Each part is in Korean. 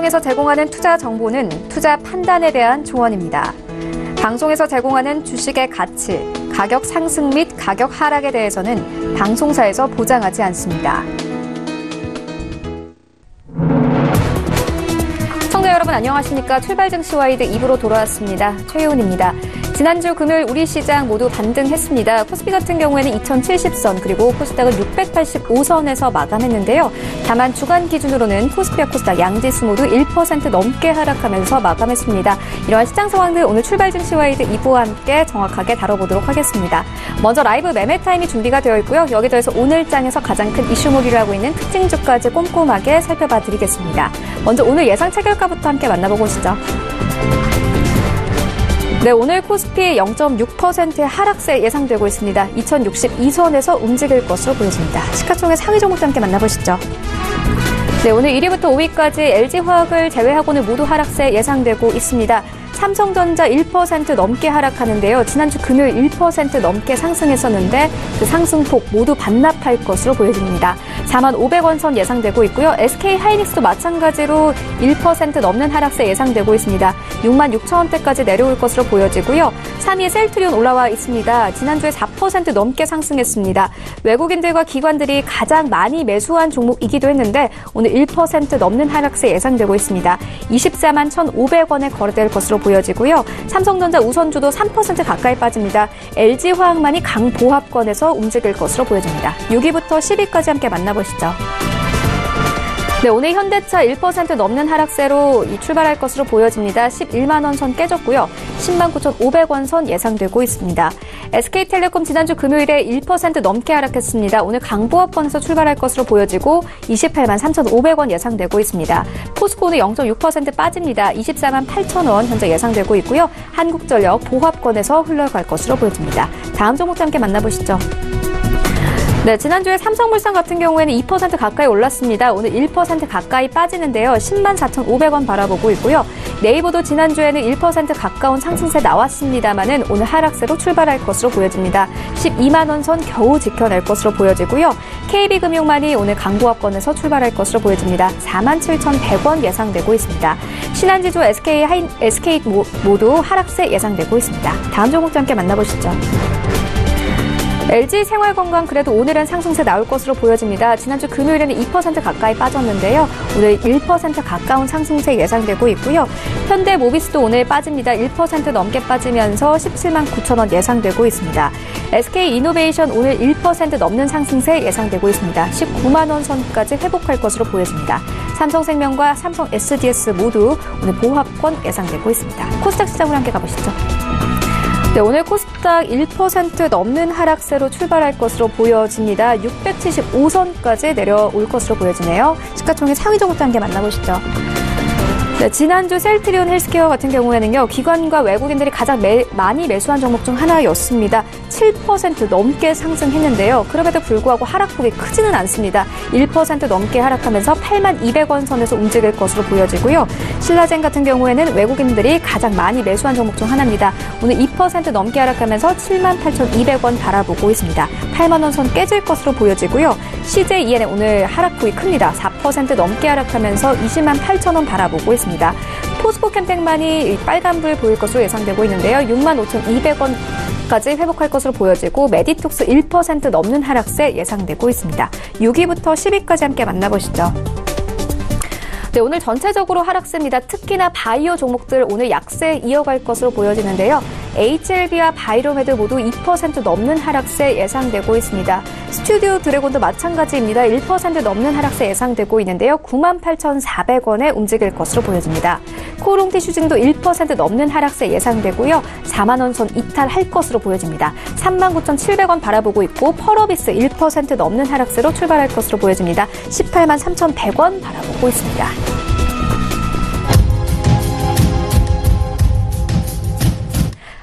방송에서 제공하는 투자 정보는 투자 판단에 대한 조언입니다. 방송에서 제공하는 주식의 가치, 가격 상승 및 가격 하락에 대해서는 방송사에서 보장하지 않습니다. 청취자 여러분 안녕하십니까? 출발 증시 와이드 2부로 돌아왔습니다. 최희훈입니다. 지난주 금요일 우리 시장 모두 반등했습니다. 코스피 같은 경우에는 2070선 그리고 코스닥은 685선에서 마감했는데요. 다만 주간 기준으로는 코스피와 코스닥 양지수 모두 1% 넘게 하락하면서 마감했습니다. 이러한 시장 상황들 오늘 출발 증시 와이드 2부와 함께 정확하게 다뤄보도록 하겠습니다. 먼저 라이브 매매 타임이 준비가 되어 있고요. 여기 더해서 오늘 장에서 가장 큰 이슈몰이를 하고 있는 특징주까지 꼼꼼하게 살펴봐 드리겠습니다. 먼저 오늘 예상 체결가부터 함께 만나보고 오시죠. 네, 오늘 코스피 0.6%의 하락세 예상되고 있습니다. 2062선에서 움직일 것으로 보여집니다. 시가총액 상위 종목도 함께 만나보시죠. 네, 오늘 1위부터 5위까지 LG화학을 제외하고는 모두 하락세 예상되고 있습니다. 삼성전자 1% 넘게 하락하는데요. 지난주 금요일 1% 넘게 상승했었는데 그 상승폭 모두 반납할 것으로 보여집니다. 45,000원 선 예상되고 있고요. SK하이닉스도 마찬가지로 1% 넘는 하락세 예상되고 있습니다. 66,000원대까지 내려올 것으로 보여지고요. 3위에 셀트리온 올라와 있습니다. 지난주에 4% 넘게 상승했습니다. 외국인들과 기관들이 가장 많이 매수한 종목이기도 했는데 오늘 1% 넘는 하락세 예상되고 있습니다. 241,500원에 거래될 것으로 보여지고요. 삼성전자 우선주도 3% 가까이 빠집니다. LG화학만이 강보합권에서 움직일 것으로 보여집니다. 6위부터 10위까지 함께 만나보시죠. 네, 오늘 현대차 1% 넘는 하락세로 출발할 것으로 보여집니다. 11만 원 선 깨졌고요. 10만 9,500원 선 예상되고 있습니다. SK텔레콤 지난주 금요일에 1% 넘게 하락했습니다. 오늘 강보합권에서 출발할 것으로 보여지고 28만 3,500원 예상되고 있습니다. 포스코는 0.6% 빠집니다. 24만 8,000원 현재 예상되고 있고요. 한국전력 보합권에서 흘러갈 것으로 보여집니다. 다음 종목도 함께 만나보시죠. 네, 지난주에 삼성물산 같은 경우에는 2% 가까이 올랐습니다. 오늘 1% 가까이 빠지는데요. 10만 4,500원 바라보고 있고요. 네이버도 지난주에는 1% 가까운 상승세 나왔습니다만은 오늘 하락세로 출발할 것으로 보여집니다. 12만 원 선 겨우 지켜낼 것으로 보여지고요. KB금융만이 오늘 강보합권에서 출발할 것으로 보여집니다. 47,100원 예상되고 있습니다. 신한지주, SK 모두 하락세 예상되고 있습니다. 다음 종목도 함께 만나보시죠. LG생활건강 그래도 오늘은 상승세 나올 것으로 보여집니다. 지난주 금요일에는 2% 가까이 빠졌는데요. 오늘 1% 가까운 상승세 예상되고 있고요. 현대모비스도 오늘 빠집니다. 1% 넘게 빠지면서 17만 9천원 예상되고 있습니다. SK이노베이션 오늘 1% 넘는 상승세 예상되고 있습니다. 19만 원 선까지 회복할 것으로 보여집니다. 삼성생명과 삼성 SDS 모두 오늘 보합권 예상되고 있습니다. 코스닥 시장으로 함께 가보시죠. 네, 오늘 코스닥 1% 넘는 하락세로 출발할 것으로 보여집니다. 675선까지 내려올 것으로 보여지네요. 시가총액 상위 종목도 함께 만나보시죠. 네, 지난주 셀트리온 헬스케어 같은 경우에는요. 기관과 외국인들이 가장 많이 매수한 종목 중 하나였습니다. 7% 넘게 상승했는데요. 그럼에도 불구하고 하락폭이 크지는 않습니다. 1% 넘게 하락하면서 82,000원 선에서 움직일 것으로 보여지고요. 신라젠 같은 경우에는 외국인들이 가장 많이 매수한 종목 중 하나입니다. 오늘 2% 넘게 하락하면서 78,200원 바라보고 있습니다. 8만 원 선 깨질 것으로 보여지고요. CJEN은 오늘 하락폭이 큽니다. 4% 넘게 하락하면서 20만 8천원 바라보고 있습니다. 포스코 캠텍만이 빨간불 보일 것으로 예상되고 있는데요. 65,200원까지 회복할 것으로 보여지고 메디톡스 1% 넘는 하락세 예상되고 있습니다. 6위부터 10위까지 함께 만나보시죠. 네, 오늘 전체적으로 하락세입니다. 특히나 바이오 종목들 오늘 약세 이어갈 것으로 보여지는데요. HLB와 바이로메드 모두 2% 넘는 하락세 예상되고 있습니다. 스튜디오 드래곤도 마찬가지입니다. 1% 넘는 하락세 예상되고 있는데요. 98,400원에 움직일 것으로 보여집니다. 코롱티슈징도 1% 넘는 하락세 예상되고요. 4만 원 선 이탈할 것으로 보여집니다. 39,700원 바라보고 있고 펄어비스 1% 넘는 하락세로 출발할 것으로 보여집니다. 18만 3,100원 바라보고 있습니다.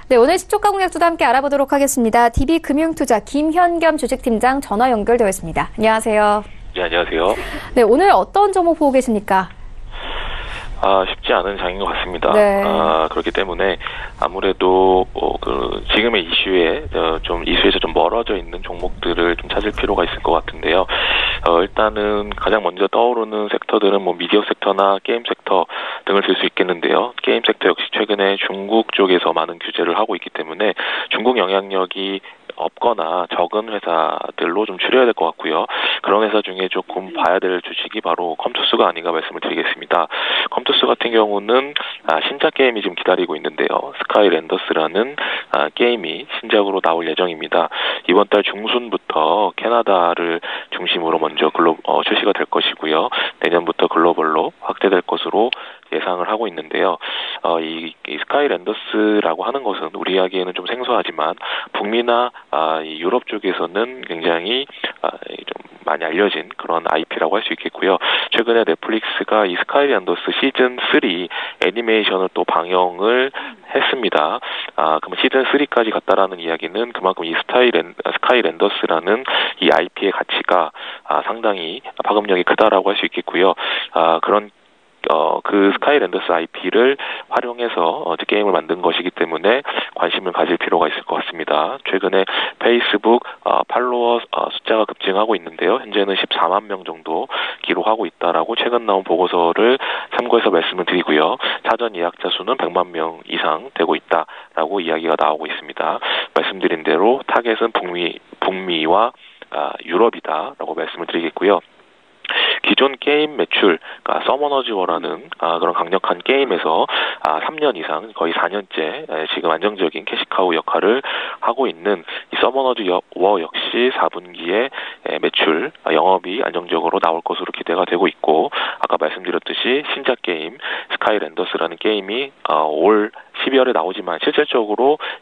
네, 오늘 시초가 공략주도 함께 알아보도록 하겠습니다. DB금융투자 김현겸 주식팀장 전화 연결되어 있습니다. 안녕하세요. 네, 안녕하세요. 네, 오늘 어떤 종목 보고 계십니까? 쉽지 않은 장인 것 같습니다. 네. 그렇기 때문에 아무래도 지금의 이슈에서 좀 멀어져 있는 종목들을 좀 찾을 필요가 있을 것 같은데요. 일단은 가장 먼저 떠오르는 섹터들은 뭐 미디어 섹터나 게임 섹터 등을 들 수 있겠는데요. 게임 섹터 역시 최근에 중국 쪽에서 많은 규제를 하고 있기 때문에 중국 영향력이 없거나 적은 회사들로 좀 추려야 될 것 같고요. 그런 회사 중에 조금 봐야 될 주식이 바로 컴투스가 아닌가 말씀을 드리겠습니다. 컴투스 같은 경우는 신작 게임이 지금 기다리고 있는데요. 스카이랜더스라는 게임이 신작으로 나올 예정입니다. 이번 달 중순부터 캐나다를 중심으로 먼저 출시가 될 것이고요. 내년부터 글로벌로 확대될 것으로 예상을 하고 있는데요. 이 스카이랜더스라고 하는 것은 우리에게는 좀 생소하지만 북미나 이 유럽 쪽에서는 굉장히 좀 많이 알려진 그런 IP라고 할 수 있겠고요. 최근에 넷플릭스가 이 스카이랜더스 시즌 3 애니메이션을 또 방영을 했습니다. 그럼 시즌 3까지 갔다라는 이야기는 그만큼 이 스카이랜더스라는 이 IP의 가치가 상당히 파급력이 크다라고 할 수 있겠고요. 그런 그 스카이랜더스 IP를 활용해서 게임을 만든 것이기 때문에 관심을 가질 필요가 있을 것 같습니다. 최근에 페이스북 팔로워 숫자가 급증하고 있는데요. 현재는 14만 명 정도 기록하고 있다라고 최근 나온 보고서를 참고해서 말씀을 드리고요. 사전 예약자 수는 100만 명 이상 되고 있다라고 이야기가 나오고 있습니다. 말씀드린 대로 타겟은 북미와 유럽이다라고 말씀을 드리겠고요. 기존 게임 매출, 그러니까 서머너즈 워라는 그런 강력한 게임에서 3년 이상, 거의 4년째 지금 안정적인 캐시카우 역할을 하고 있는 이 서머너즈 워 역시 4분기에 매출, 영업이 안정적으로 나올 것으로 기대가 되고 있고, 아까 말씀드렸듯이 신작 게임 스카이랜더스라는 게임이 올 12월에 나오지만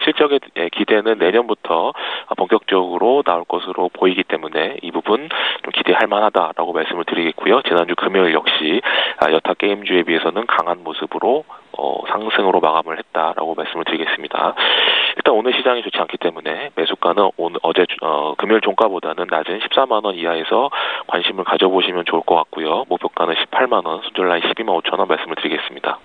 실적의 기대는 내년부터 본격적으로 나올 것으로 보이기 때문에 이 부분 좀 기대할 만하다라고 말씀을 드리겠고요. 지난주 금요일 역시 여타 게임주에 비해서는 강한 모습으로 상승으로 마감을 했다라고 말씀을 드리겠습니다. 일단 오늘 시장이 좋지 않기 때문에 매수가는 어제 금요일 종가보다는 낮은 14만 원 이하에서 관심을 가져보시면 좋을 것 같고요. 목표가는 18만 원, 손절라인 12만 5천 원 말씀을 드리겠습니다.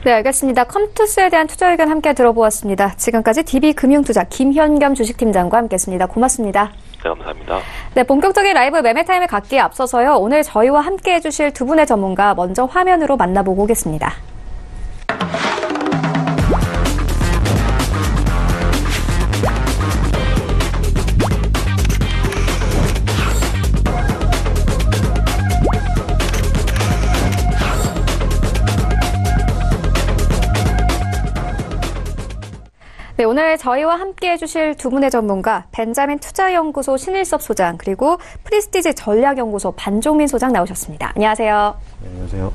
네, 알겠습니다. 컴투스에 대한 투자 의견 함께 들어보았습니다. 지금까지 DB금융투자 김현겸 주식팀장과 함께했습니다. 고맙습니다. 네, 감사합니다. 네, 본격적인 라이브 매매 타임을 갖기에 앞서서요. 오늘 저희와 함께 해주실 두 분의 전문가 먼저 화면으로 만나보고 오겠습니다. 네, 오늘 저희와 함께 해주실 두 분의 전문가, 벤자민 투자연구소 신일섭 소장, 그리고 프리스티지 전략연구소 반종민 소장 나오셨습니다. 안녕하세요. 네, 안녕하세요.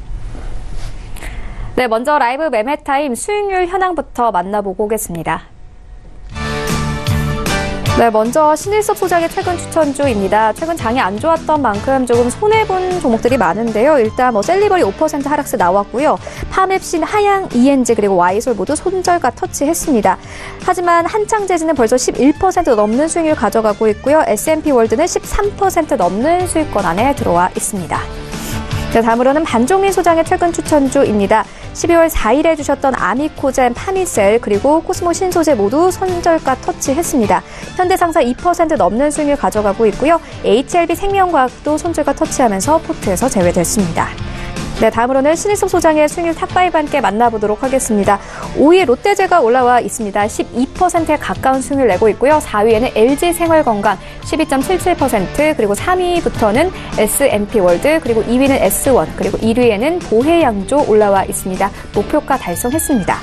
네, 먼저 라이브 매매타임 수익률 현황부터 만나보고 오겠습니다. 네, 먼저 신일섭 소장의 최근 추천주입니다. 최근 장이 안 좋았던 만큼 조금 손해본 종목들이 많은데요. 일단 셀리버리 5% 하락세 나왔고요. 파맵신, 하양, ENG 그리고 와이솔 모두 손절가 터치했습니다. 하지만 한창재즈는 벌써 11% 넘는 수익률 가져가고 있고요. S&P 월드는 13% 넘는 수익권 안에 들어와 있습니다. 네, 다음으로는 반종민 소장의 최근 추천주입니다. 12월 4일에 주셨던 아미코젠, 파미셀, 그리고 코스모 신소재 모두 손절가 터치했습니다. 현대상사 2% 넘는 수익률 가져가고 있고요. HLB 생명과학도 손절가 터치하면서 포트에서 제외됐습니다. 네, 다음으로는 신일섭 소장의 수익률 탑5 함께 만나보도록 하겠습니다. 5위에 롯데제가 올라와 있습니다. 12%에 가까운 수익률 내고 있고요. 4위에는 LG생활건강 12.77%, 그리고 3위부터는 S&P 월드, 그리고 2위는 S1, 그리고 1위에는 보혜양조 올라와 있습니다. 목표가 달성했습니다.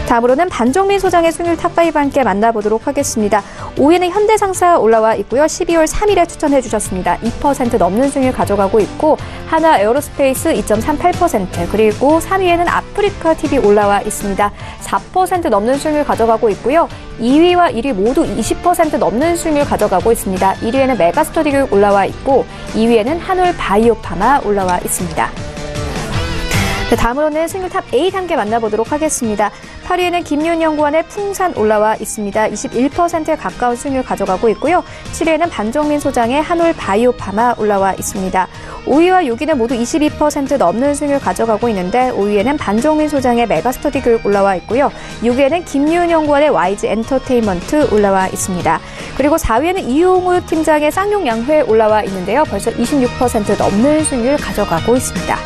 다음으로는 반종민 소장의 수익률 탑5 함께 만나보도록 하겠습니다. 5위는 현대상사 올라와 있고요. 12월 3일에 추천해 주셨습니다. 2% 넘는 수익률 가져가고 있고, 하나 에어로스페이스 2.38%, 그리고 3위에는 아프리카TV 올라와 있습니다. 4% 넘는 수익률 가져가고 있고요. 2위와 1위 모두 20% 넘는 수익률 가져가고 있습니다. 1위에는 메가스터디교육 올라와 있고, 2위에는 한올바이오파마 올라와 있습니다. 네, 다음으로는 수익률 탑8 함께 만나보도록 하겠습니다. 8위에는 김윤연구원의 풍산 올라와 있습니다. 21%에 가까운 수익률 가져가고 있고요. 7위에는 반종민 소장의 한올 바이오파마 올라와 있습니다. 5위와 6위는 모두 22% 넘는 수익률 가져가고 있는데 5위에는 반종민 소장의 메가스터디 교육 올라와 있고요. 6위에는 김윤연구원의 YG 엔터테인먼트 올라와 있습니다. 그리고 4위에는 이용우 팀장의 쌍용양회 올라와 있는데요. 벌써 26% 넘는 수익률 가져가고 있습니다.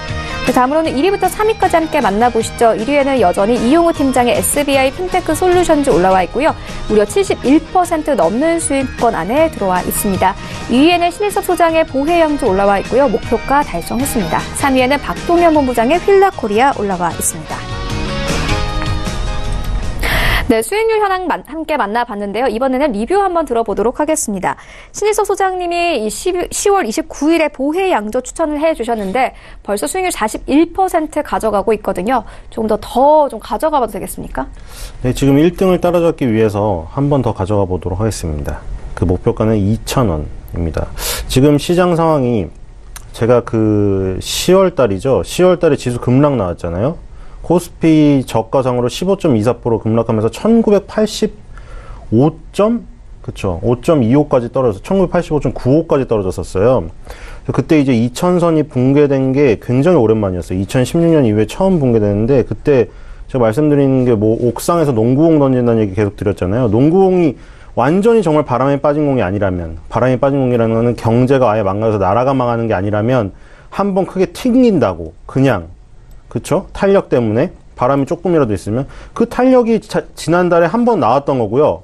다음으로는 1위부터 3위까지 함께 만나보시죠. 1위에는 여전히 이용우 팀장의 SBI 핀테크 솔루션즈 올라와 있고요. 무려 71% 넘는 수익권 안에 들어와 있습니다. 2위에는 신일섭 소장의 보혜양조 올라와 있고요. 목표가 달성했습니다. 3위에는 박동현 본부장의 휠라코리아 올라와 있습니다. 네, 수익률 현황 함께 만나봤는데요. 이번에는 리뷰 한번 들어보도록 하겠습니다. 신일섭 소장님이 10월 29일에 보혜 양조 추천을 해주셨는데 벌써 수익률 41% 가져가고 있거든요. 조금 더 좀 가져가 봐도 되겠습니까? 네, 지금 1등을 따라잡기 위해서 한 번 더 가져가 보도록 하겠습니다. 그 목표가는 2,000원입니다. 지금 시장 상황이 제가 10월 달이죠. 10월 달에 지수 급락 나왔잖아요. 코스피 저가상으로 15.24% 급락하면서 5.25까지 떨어져서 1985.95까지 떨어졌었어요. 그때 이제 2000선이 붕괴된 게 굉장히 오랜만이었어요. 2016년 이후에 처음 붕괴됐는데 그때 제가 말씀드리는 게 옥상에서 농구공 던진다는 얘기 계속 드렸잖아요. 농구공이 완전히 정말 바람에 빠진 공이 아니라면, 바람에 빠진 공이라는 거는 경제가 아예 망가져서 나라가 망하는 게 아니라면 한번 크게 튕긴다고 그냥, 그쵸? 탄력 때문에 바람이 조금이라도 있으면 그 탄력이 지난달에 한 번 나왔던 거고요.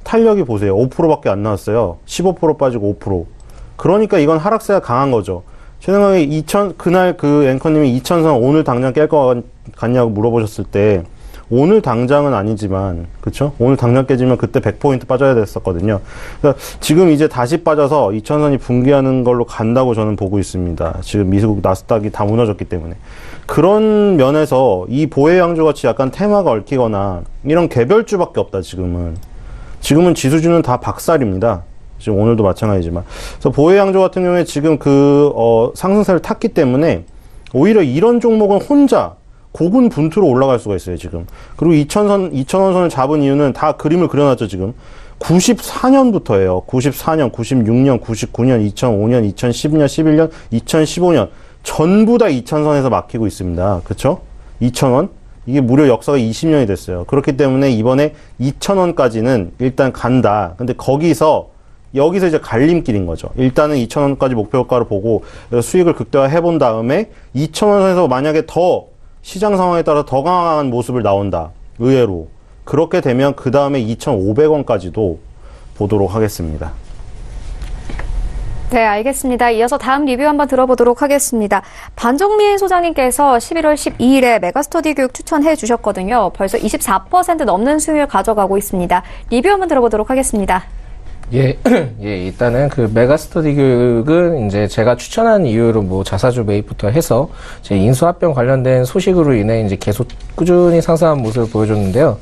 탄력이 보세요. 5%밖에 안 나왔어요. 15% 빠지고 5%. 그러니까 이건 하락세가 강한 거죠. 제 생각에 그날 그 앵커님이 2000선 오늘 당장 깰 거 같냐고 물어보셨을 때 오늘 당장은 아니지만, 그쵸? 오늘 당장 깨지면 그때 100포인트 빠져야 됐었거든요. 그러니까 지금 이제 다시 빠져서 2000선이 붕괴하는 걸로 간다고 저는 보고 있습니다. 지금 미국 나스닥이 다 무너졌기 때문에. 그런 면에서 이 보혜양조 같이 약간 테마가 얽히거나 이런 개별주밖에 없다, 지금은. 지금은 지수주는 다 박살입니다. 지금 오늘도 마찬가지지만. 그래서 보혜양조 같은 경우에 지금 상승세를 탔기 때문에 오히려 이런 종목은 혼자 고군분투로 올라갈 수가 있어요, 지금. 그리고 2000원선을 잡은 이유는 다 그림을 그려놨죠, 지금. 94년부터예요. 94년, 96년, 99년, 2005년, 2010년, 11년, 2015년. 전부 다 2000선에서 막히고 있습니다. 그쵸? 2000원? 이게 무려 역사가 20년이 됐어요. 그렇기 때문에 이번에 2000원까지는 일단 간다. 근데 여기서 이제 갈림길인 거죠. 일단은 2000원까지 목표가를 보고 수익을 극대화해 본 다음에 2000원선에서 만약에 더 시장 상황에 따라 더 강한 모습을 나온다. 의외로. 그렇게 되면 그 다음에 2,500원까지도 보도록 하겠습니다. 네, 알겠습니다. 이어서 다음 리뷰 한번 들어보도록 하겠습니다. 반종민 소장님께서 11월 12일에 메가스터디 교육 추천해 주셨거든요. 벌써 24% 넘는 수익률 가져가고 있습니다. 리뷰 한번 들어보도록 하겠습니다. 예, 일단은 그 메가스터디 교육은 이제 제가 추천한 이유로 자사주 매입부터 해서 제 인수합병 관련된 소식으로 인해 이제 계속 꾸준히 상승한 모습을 보여줬는데요.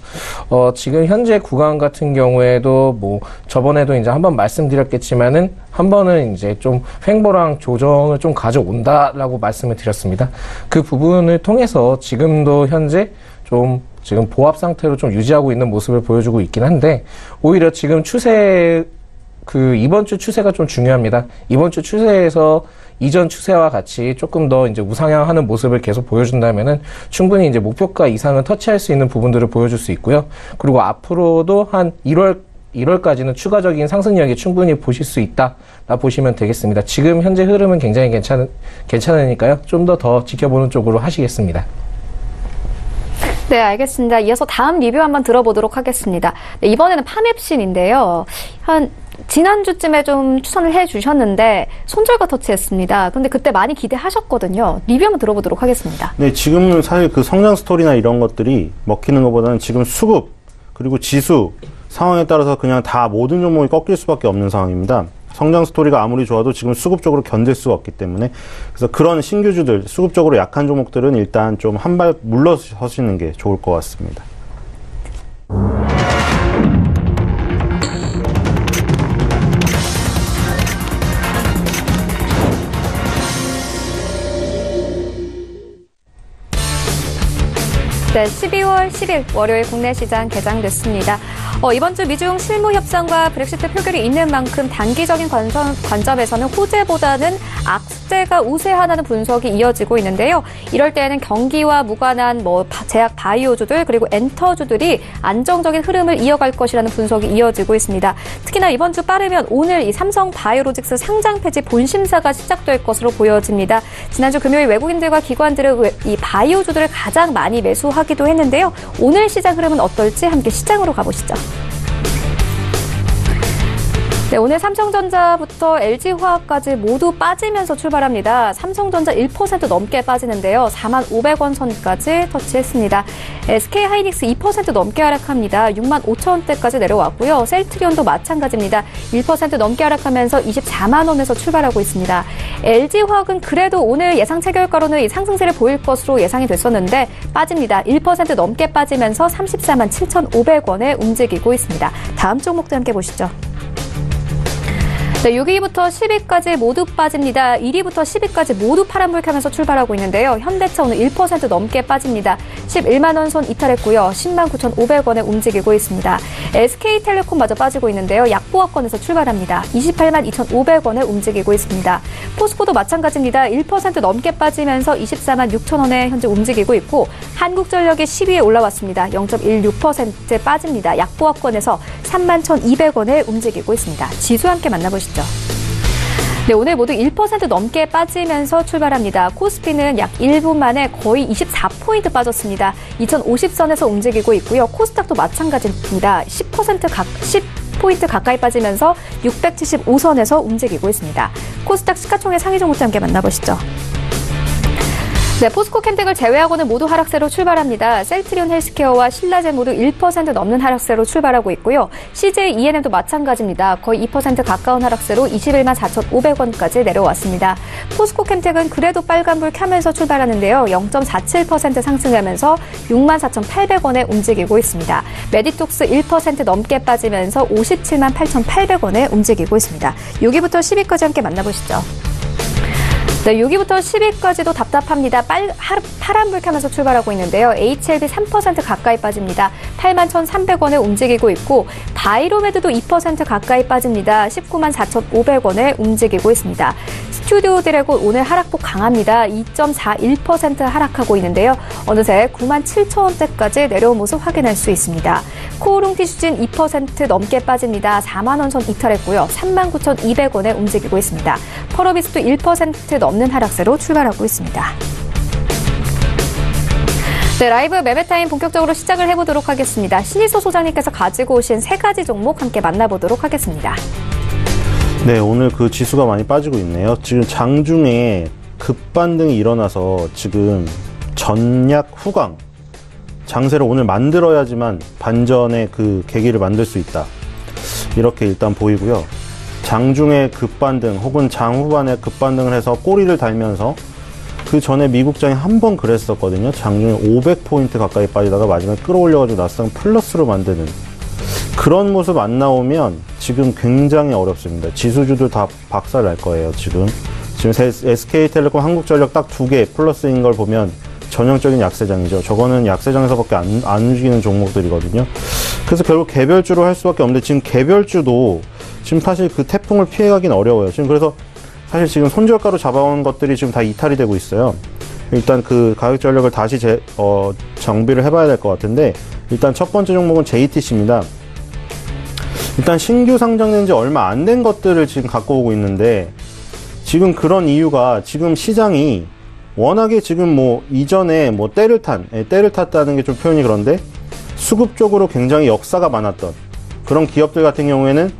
지금 현재 구간 같은 경우에도 저번에도 이제 한번 말씀드렸겠지만은 한 번은 이제 좀 횡보랑 조정을 좀 가져온다라고 말씀을 드렸습니다. 그 부분을 통해서 지금도 현재 지금 보합 상태로 좀 유지하고 있는 모습을 보여주고 있긴 한데, 오히려 지금 이번 주 추세가 좀 중요합니다. 이번 주 추세에서 이전 추세와 같이 조금 더 이제 우상향하는 모습을 계속 보여준다면은 충분히 이제 목표가 이상은 터치할 수 있는 부분들을 보여줄 수 있고요. 그리고 앞으로도 한 1월까지는 추가적인 상승력이 충분히 보실 수 있다 보시면 되겠습니다. 지금 현재 흐름은 굉장히 괜찮으니까요. 좀 더 지켜보는 쪽으로 하시겠습니다. 네, 알겠습니다. 이어서 다음 리뷰 한번 들어보도록 하겠습니다. 네, 이번에는 파맵신인데요. 지난주쯤에 좀 추천을 해주셨는데 손절가 터치했습니다. 근데 그때 많이 기대하셨거든요. 리뷰 한번 들어보도록 하겠습니다. 네, 지금은 사실 그 성장 스토리나 이런 것들이 먹히는 것보다는 지금 수급 그리고 지수 상황에 따라서 그냥 다 모든 종목이 꺾일 수밖에 없는 상황입니다. 성장 스토리가 아무리 좋아도 지금 수급적으로 견딜 수가 없기 때문에, 그래서 그런 신규주들, 수급적으로 약한 종목들은 일단 좀 한 발 물러서시는 게 좋을 것 같습니다. 네, 12월 10일 월요일 국내 시장 개장됐습니다. 이번 주 미중 실무 협상과 브렉시트 표결이 있는 만큼 단기적인 관점에서는 호재보다는 악재가 우세하다는 분석이 이어지고 있는데요. 이럴 때에는 경기와 무관한 제약 바이오주들 그리고 엔터주들이 안정적인 흐름을 이어갈 것이라는 분석이 이어지고 있습니다. 특히나 이번 주 빠르면 오늘 이 삼성 바이오로직스 상장 폐지 본심사가 시작될 것으로 보여집니다. 지난주 금요일 외국인들과 기관들은 이 바이오주들을 가장 많이 매수하기도 했는데요. 오늘 시장 흐름은 어떨지 함께 시장으로 가보시죠. 네, 오늘 삼성전자부터 LG화학까지 모두 빠지면서 출발합니다. 삼성전자 1% 넘게 빠지는데요. 45,000원 선까지 터치했습니다. SK하이닉스 2% 넘게 하락합니다. 65,000원대까지 내려왔고요. 셀트리온도 마찬가지입니다. 1% 넘게 하락하면서 24만 원에서 출발하고 있습니다. LG화학은 그래도 오늘 예상 체결가로는 상승세를 보일 것으로 예상이 됐었는데 빠집니다. 1% 넘게 빠지면서 34만 7,500원에 움직이고 있습니다. 다음 종목도 함께 보시죠. 네, 6위부터 10위까지 모두 빠집니다. 1위부터 10위까지 모두 파란불 켜면서 출발하고 있는데요. 현대차 오늘 1% 넘게 빠집니다. 11만 원 선 이탈했고요. 10만 9,500원에 움직이고 있습니다. SK텔레콤마저 빠지고 있는데요. 약보합권에서 출발합니다. 28만 2,500원에 움직이고 있습니다. 포스코도 마찬가지입니다. 1% 넘게 빠지면서 24만 6,000원에 현재 움직이고 있고 한국전력이 10위에 올라왔습니다. 0.16% 빠집니다. 약보합권에서 3만 1,200원에 움직이고 있습니다. 지수 함께 만나보시죠. 네, 오늘 모두 1% 넘게 빠지면서 출발합니다. 코스피는 약 1분 만에 거의 24포인트 빠졌습니다. 2050선에서 움직이고 있고요. 코스닥도 마찬가지입니다. 10포인트 가까이 빠지면서 675선에서 움직이고 있습니다. 코스닥 시가총액 상위 종목들 함께 만나보시죠. 네, 포스코캠텍을 제외하고는 모두 하락세로 출발합니다. 셀트리온 헬스케어와 신라젠 모두 1% 넘는 하락세로 출발하고 있고요. CJ ENM도 마찬가지입니다. 거의 2% 가까운 하락세로 21만 4,500원까지 내려왔습니다. 포스코캠텍은 그래도 빨간불 켜면서 출발하는데요. 0.47% 상승하면서 6만 4,800원에 움직이고 있습니다. 메디톡스 1% 넘게 빠지면서 57만 8,800원에 움직이고 있습니다. 6위부터 10위까지 함께 만나보시죠. 네, 6위부터 10위까지도 답답합니다. 파란불 켜면서 출발하고 있는데요. HLB 3% 가까이 빠집니다. 8만 1,300원에 움직이고 있고 바이로메드도 2% 가까이 빠집니다. 19만 4,500원에 움직이고 있습니다. 스튜디오 드래곤 오늘 하락폭 강합니다. 2.41% 하락하고 있는데요. 어느새 9만 7,000원대까지 내려온 모습 확인할 수 있습니다. 코오롱 티슈진 2% 넘게 빠집니다. 4만 원 선 이탈했고요. 3만 9,200원에 움직이고 있습니다. 펄어비스도 1% 넘는 하락세로 출발하고 있습니다. 네, 라이브 매매타임 본격적으로 시작을 해보도록 하겠습니다. 신희소 소장님께서 가지고 오신 세 가지 종목 함께 만나보도록 하겠습니다. 네, 오늘 그 지수가 많이 빠지고 있네요. 지금 장중에 급반등이 일어나서 지금 전약 후강 장세를 오늘 만들어야지만 반전의 그 계기를 만들 수 있다. 이렇게 일단 보이고요. 장중에 급반등 혹은 장후반에 급반등을 해서 꼬리를 달면서 그 전에 미국장이 한 번 그랬었거든요. 장중에 500포인트 가까이 빠지다가 마지막에 끌어올려가지고 나스닥 플러스로 만드는 그런 모습 안 나오면 지금 굉장히 어렵습니다. 지수주들 다 박살 날 거예요. 지금 SK텔레콤, 한국전력 딱 2개 플러스인 걸 보면 전형적인 약세장이죠. 저거는 약세장에서밖에 안 움직이는 종목들이거든요. 그래서 결국 개별주로 할 수밖에 없는데 지금 개별주도 지금 사실 그 태풍을 피해가긴 어려워요. 지금 그래서 사실 지금 손절가로 잡아온 것들이 지금 다 이탈이 되고 있어요. 일단 그 가격 전략을 다시 정비를 해봐야 될 것 같은데 일단 첫 번째 종목은 JTC입니다. 일단 신규 상장된 지 얼마 안 된 것들을 지금 갖고 오고 있는데 지금 그런 이유가 지금 시장이 워낙에 지금 이전에 때를 탔다는 게 좀 표현이 그런데 수급 쪽으로 굉장히 역사가 많았던 그런 기업들 같은 경우에는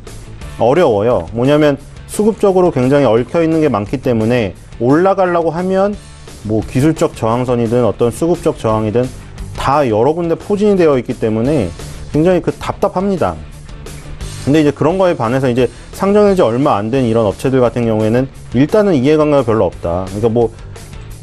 어려워요. 뭐냐면 수급적으로 굉장히 얽혀있는 게 많기 때문에 올라가려고 하면 기술적 저항선이든 어떤 수급적 저항이든 다 여러 군데 포진이 되어 있기 때문에 굉장히 답답합니다. 근데 이제 그런 거에 반해서 이제 상장된 지 얼마 안 된 이런 업체들 같은 경우에는 일단은 이해관계가 별로 없다. 그러니까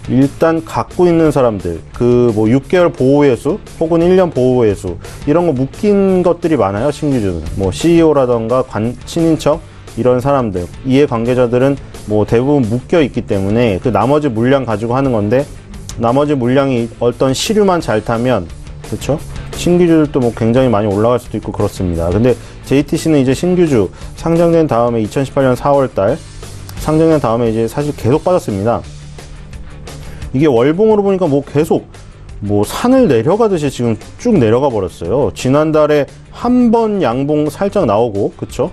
일단 갖고 있는 사람들, 6개월 보호예수 혹은 1년 보호예수 이런 거 묶인 것들이 많아요. 신규주는 CEO라던가 친인척 이런 사람들, 이해관계자들은 대부분 묶여 있기 때문에 그 나머지 물량 가지고 하는 건데 나머지 물량이 어떤 시류만 잘 타면 그렇죠? 신규주들도 뭐 굉장히 많이 올라갈 수도 있고 그렇습니다. 근데 JTC는 이제 신규주 상장된 다음에 2018년 4월달 상장된 다음에 이제 사실 계속 빠졌습니다. 이게 월봉으로 보니까 뭐 계속 뭐 산을 내려가듯이 지금 쭉 내려가 버렸어요. 지난달에 한 번 양봉 살짝 나오고, 그쵸?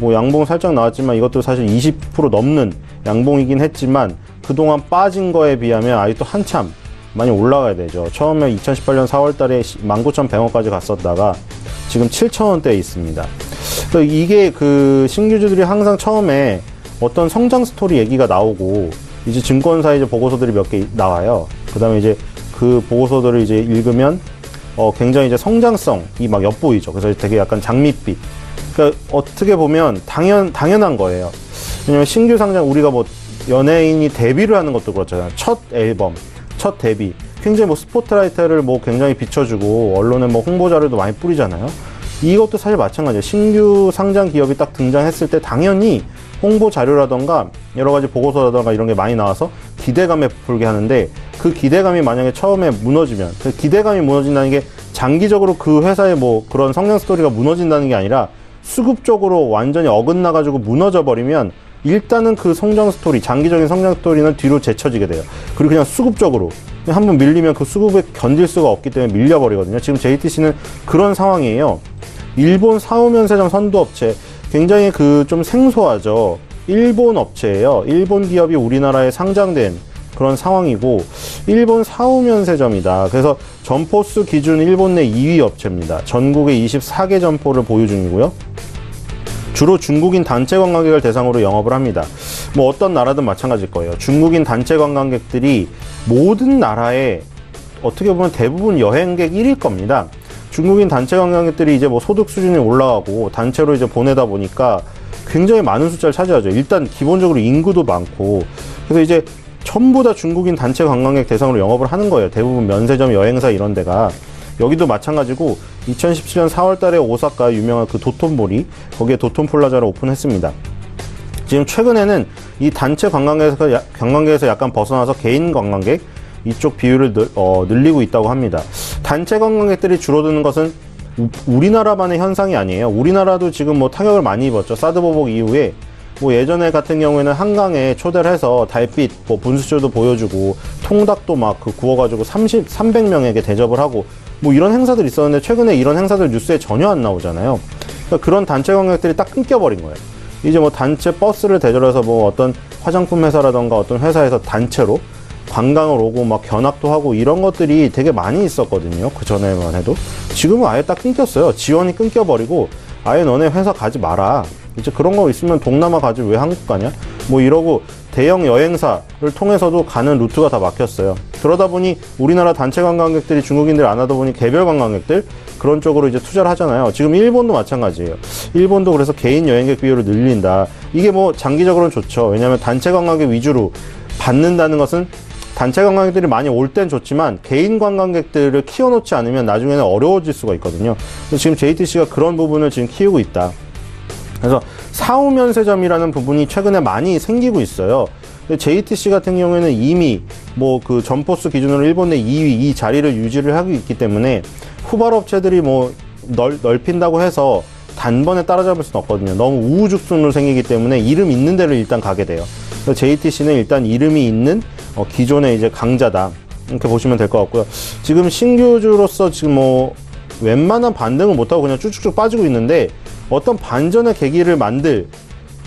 뭐 양봉 살짝 나왔지만 이것도 사실 20% 넘는 양봉이긴 했지만 그동안 빠진 거에 비하면 아직도 한참 많이 올라가야 되죠. 처음에 2018년 4월달에 19,100원까지 갔었다가 지금 7,000원대에 있습니다. 그래서 이게 그 신규주들이 항상 처음에 어떤 성장 스토리 얘기가 나오고 이제 증권사 이제 보고서들이 몇 개 나와요. 그 다음에 이제 그 보고서들을 이제 읽으면 굉장히 이제 성장성이 막 엿보이죠. 그래서 되게 약간 장밋빛. 그러니까 어떻게 보면 당연한 거예요. 왜냐면 신규 상장 우리가 뭐 연예인이 데뷔를 하는 것도 그렇잖아요. 첫 앨범, 첫 데뷔. 굉장히 뭐 스포트라이트를 뭐 굉장히 비춰주고 언론에 뭐 홍보 자료도 많이 뿌리잖아요. 이것도 사실 마찬가지예요. 신규 상장 기업이 딱 등장했을 때 당연히 홍보 자료라던가 여러 가지 보고서라던가 이런 게 많이 나와서 기대감에 부풀게 하는데 그 기대감이 만약에 처음에 무너지면 그 기대감이 무너진다는 게 장기적으로 그 회사의 뭐 그런 성장 스토리가 무너진다는 게 아니라 수급적으로 완전히 어긋나가지고 무너져 버리면 일단은 그 성장 스토리, 장기적인 성장 스토리는 뒤로 제쳐지게 돼요. 그리고 그냥 수급적으로 한번 밀리면 그 수급에 견딜 수가 없기 때문에 밀려버리거든요. 지금 JTC는 그런 상황이에요. 일본 사후면세점 선도업체, 굉장히 그 좀 생소하죠. 일본 업체예요. 일본 기업이 우리나라에 상장된 그런 상황이고 일본 사후면세점이다. 그래서 점포수 기준 일본 내 2위 업체입니다. 전국에 24개 점포를 보유 중이고요. 주로 중국인 단체 관광객을 대상으로 영업을 합니다. 뭐 어떤 나라든 마찬가지일 거예요. 중국인 단체 관광객들이 모든 나라에 어떻게 보면 대부분 여행객 1위일 겁니다. 중국인 단체 관광객들이 이제 뭐 소득 수준이 올라가고 단체로 이제 보내다 보니까 굉장히 많은 숫자를 차지하죠. 일단 기본적으로 인구도 많고 그래서 이제 전부 다 중국인 단체 관광객 대상으로 영업을 하는 거예요. 대부분 면세점, 여행사 이런 데가. 여기도 마찬가지고 2017년 4월 달에 오사카 유명한 그 도톤보리 거기에 도톤플라자를 오픈했습니다. 지금 최근에는 이 단체 관광객에서 약간 벗어나서 개인 관광객 이쪽 비율을 늘리고 있다고 합니다. 단체 관광객들이 줄어드는 것은 우리나라만의 현상이 아니에요. 우리나라도 지금 뭐 타격을 많이 입었죠. 사드 보복 이후에 뭐 예전에 같은 경우에는 한강에 초대를 해서 달빛 뭐 분수쇼도 보여주고 통닭도 막 그 구워가지고 300명에게 대접을 하고 뭐 이런 행사들이 있었는데 최근에 이런 행사들 뉴스에 전혀 안 나오잖아요. 그러니까 그런 단체 관광객들이 딱 끊겨버린 거예요. 이제 뭐 단체 버스를 대절해서 뭐 어떤 화장품 회사라던가 어떤 회사에서 단체로 관광을 오고 막 견학도 하고 이런 것들이 되게 많이 있었거든요. 그 전에만 해도. 지금은 아예 딱 끊겼어요. 지원이 끊겨버리고 아예 너네 회사 가지 마라. 이제 그런 거 있으면 동남아 가지 왜 한국 가냐? 뭐 이러고 대형 여행사를 통해서도 가는 루트가 다 막혔어요. 그러다 보니 우리나라 단체 관광객들이 중국인들 안 하다 보니 개별 관광객들 그런 쪽으로 이제 투자를 하잖아요. 지금 일본도 마찬가지예요. 일본도 그래서 개인 여행객 비율을 늘린다. 이게 뭐 장기적으로는 좋죠. 왜냐하면 단체 관광객 위주로 받는다는 것은 단체 관광객들이 많이 올 땐 좋지만 개인 관광객들을 키워놓지 않으면 나중에는 어려워질 수가 있거든요. 지금 JTC가 그런 부분을 지금 키우고 있다. 그래서 사후면세점이라는 부분이 최근에 많이 생기고 있어요. JTC 같은 경우에는 이미 뭐 그 점포수 기준으로 일본 내 2위 이 자리를 유지를 하고 있기 때문에 후발업체들이 뭐 넓힌다고 해서 단번에 따라잡을 수는 없거든요. 너무 우후죽순으로 생기기 때문에 이름 있는 데를 일단 가게 돼요. 그래서 JTC는 일단 이름이 있는 기존의 이제 강자다. 이렇게 보시면 될 것 같고요. 지금 신규주로서 지금 뭐 웬만한 반등은 못하고 그냥 쭉쭉쭉 빠지고 있는데 어떤 반전의 계기를 만들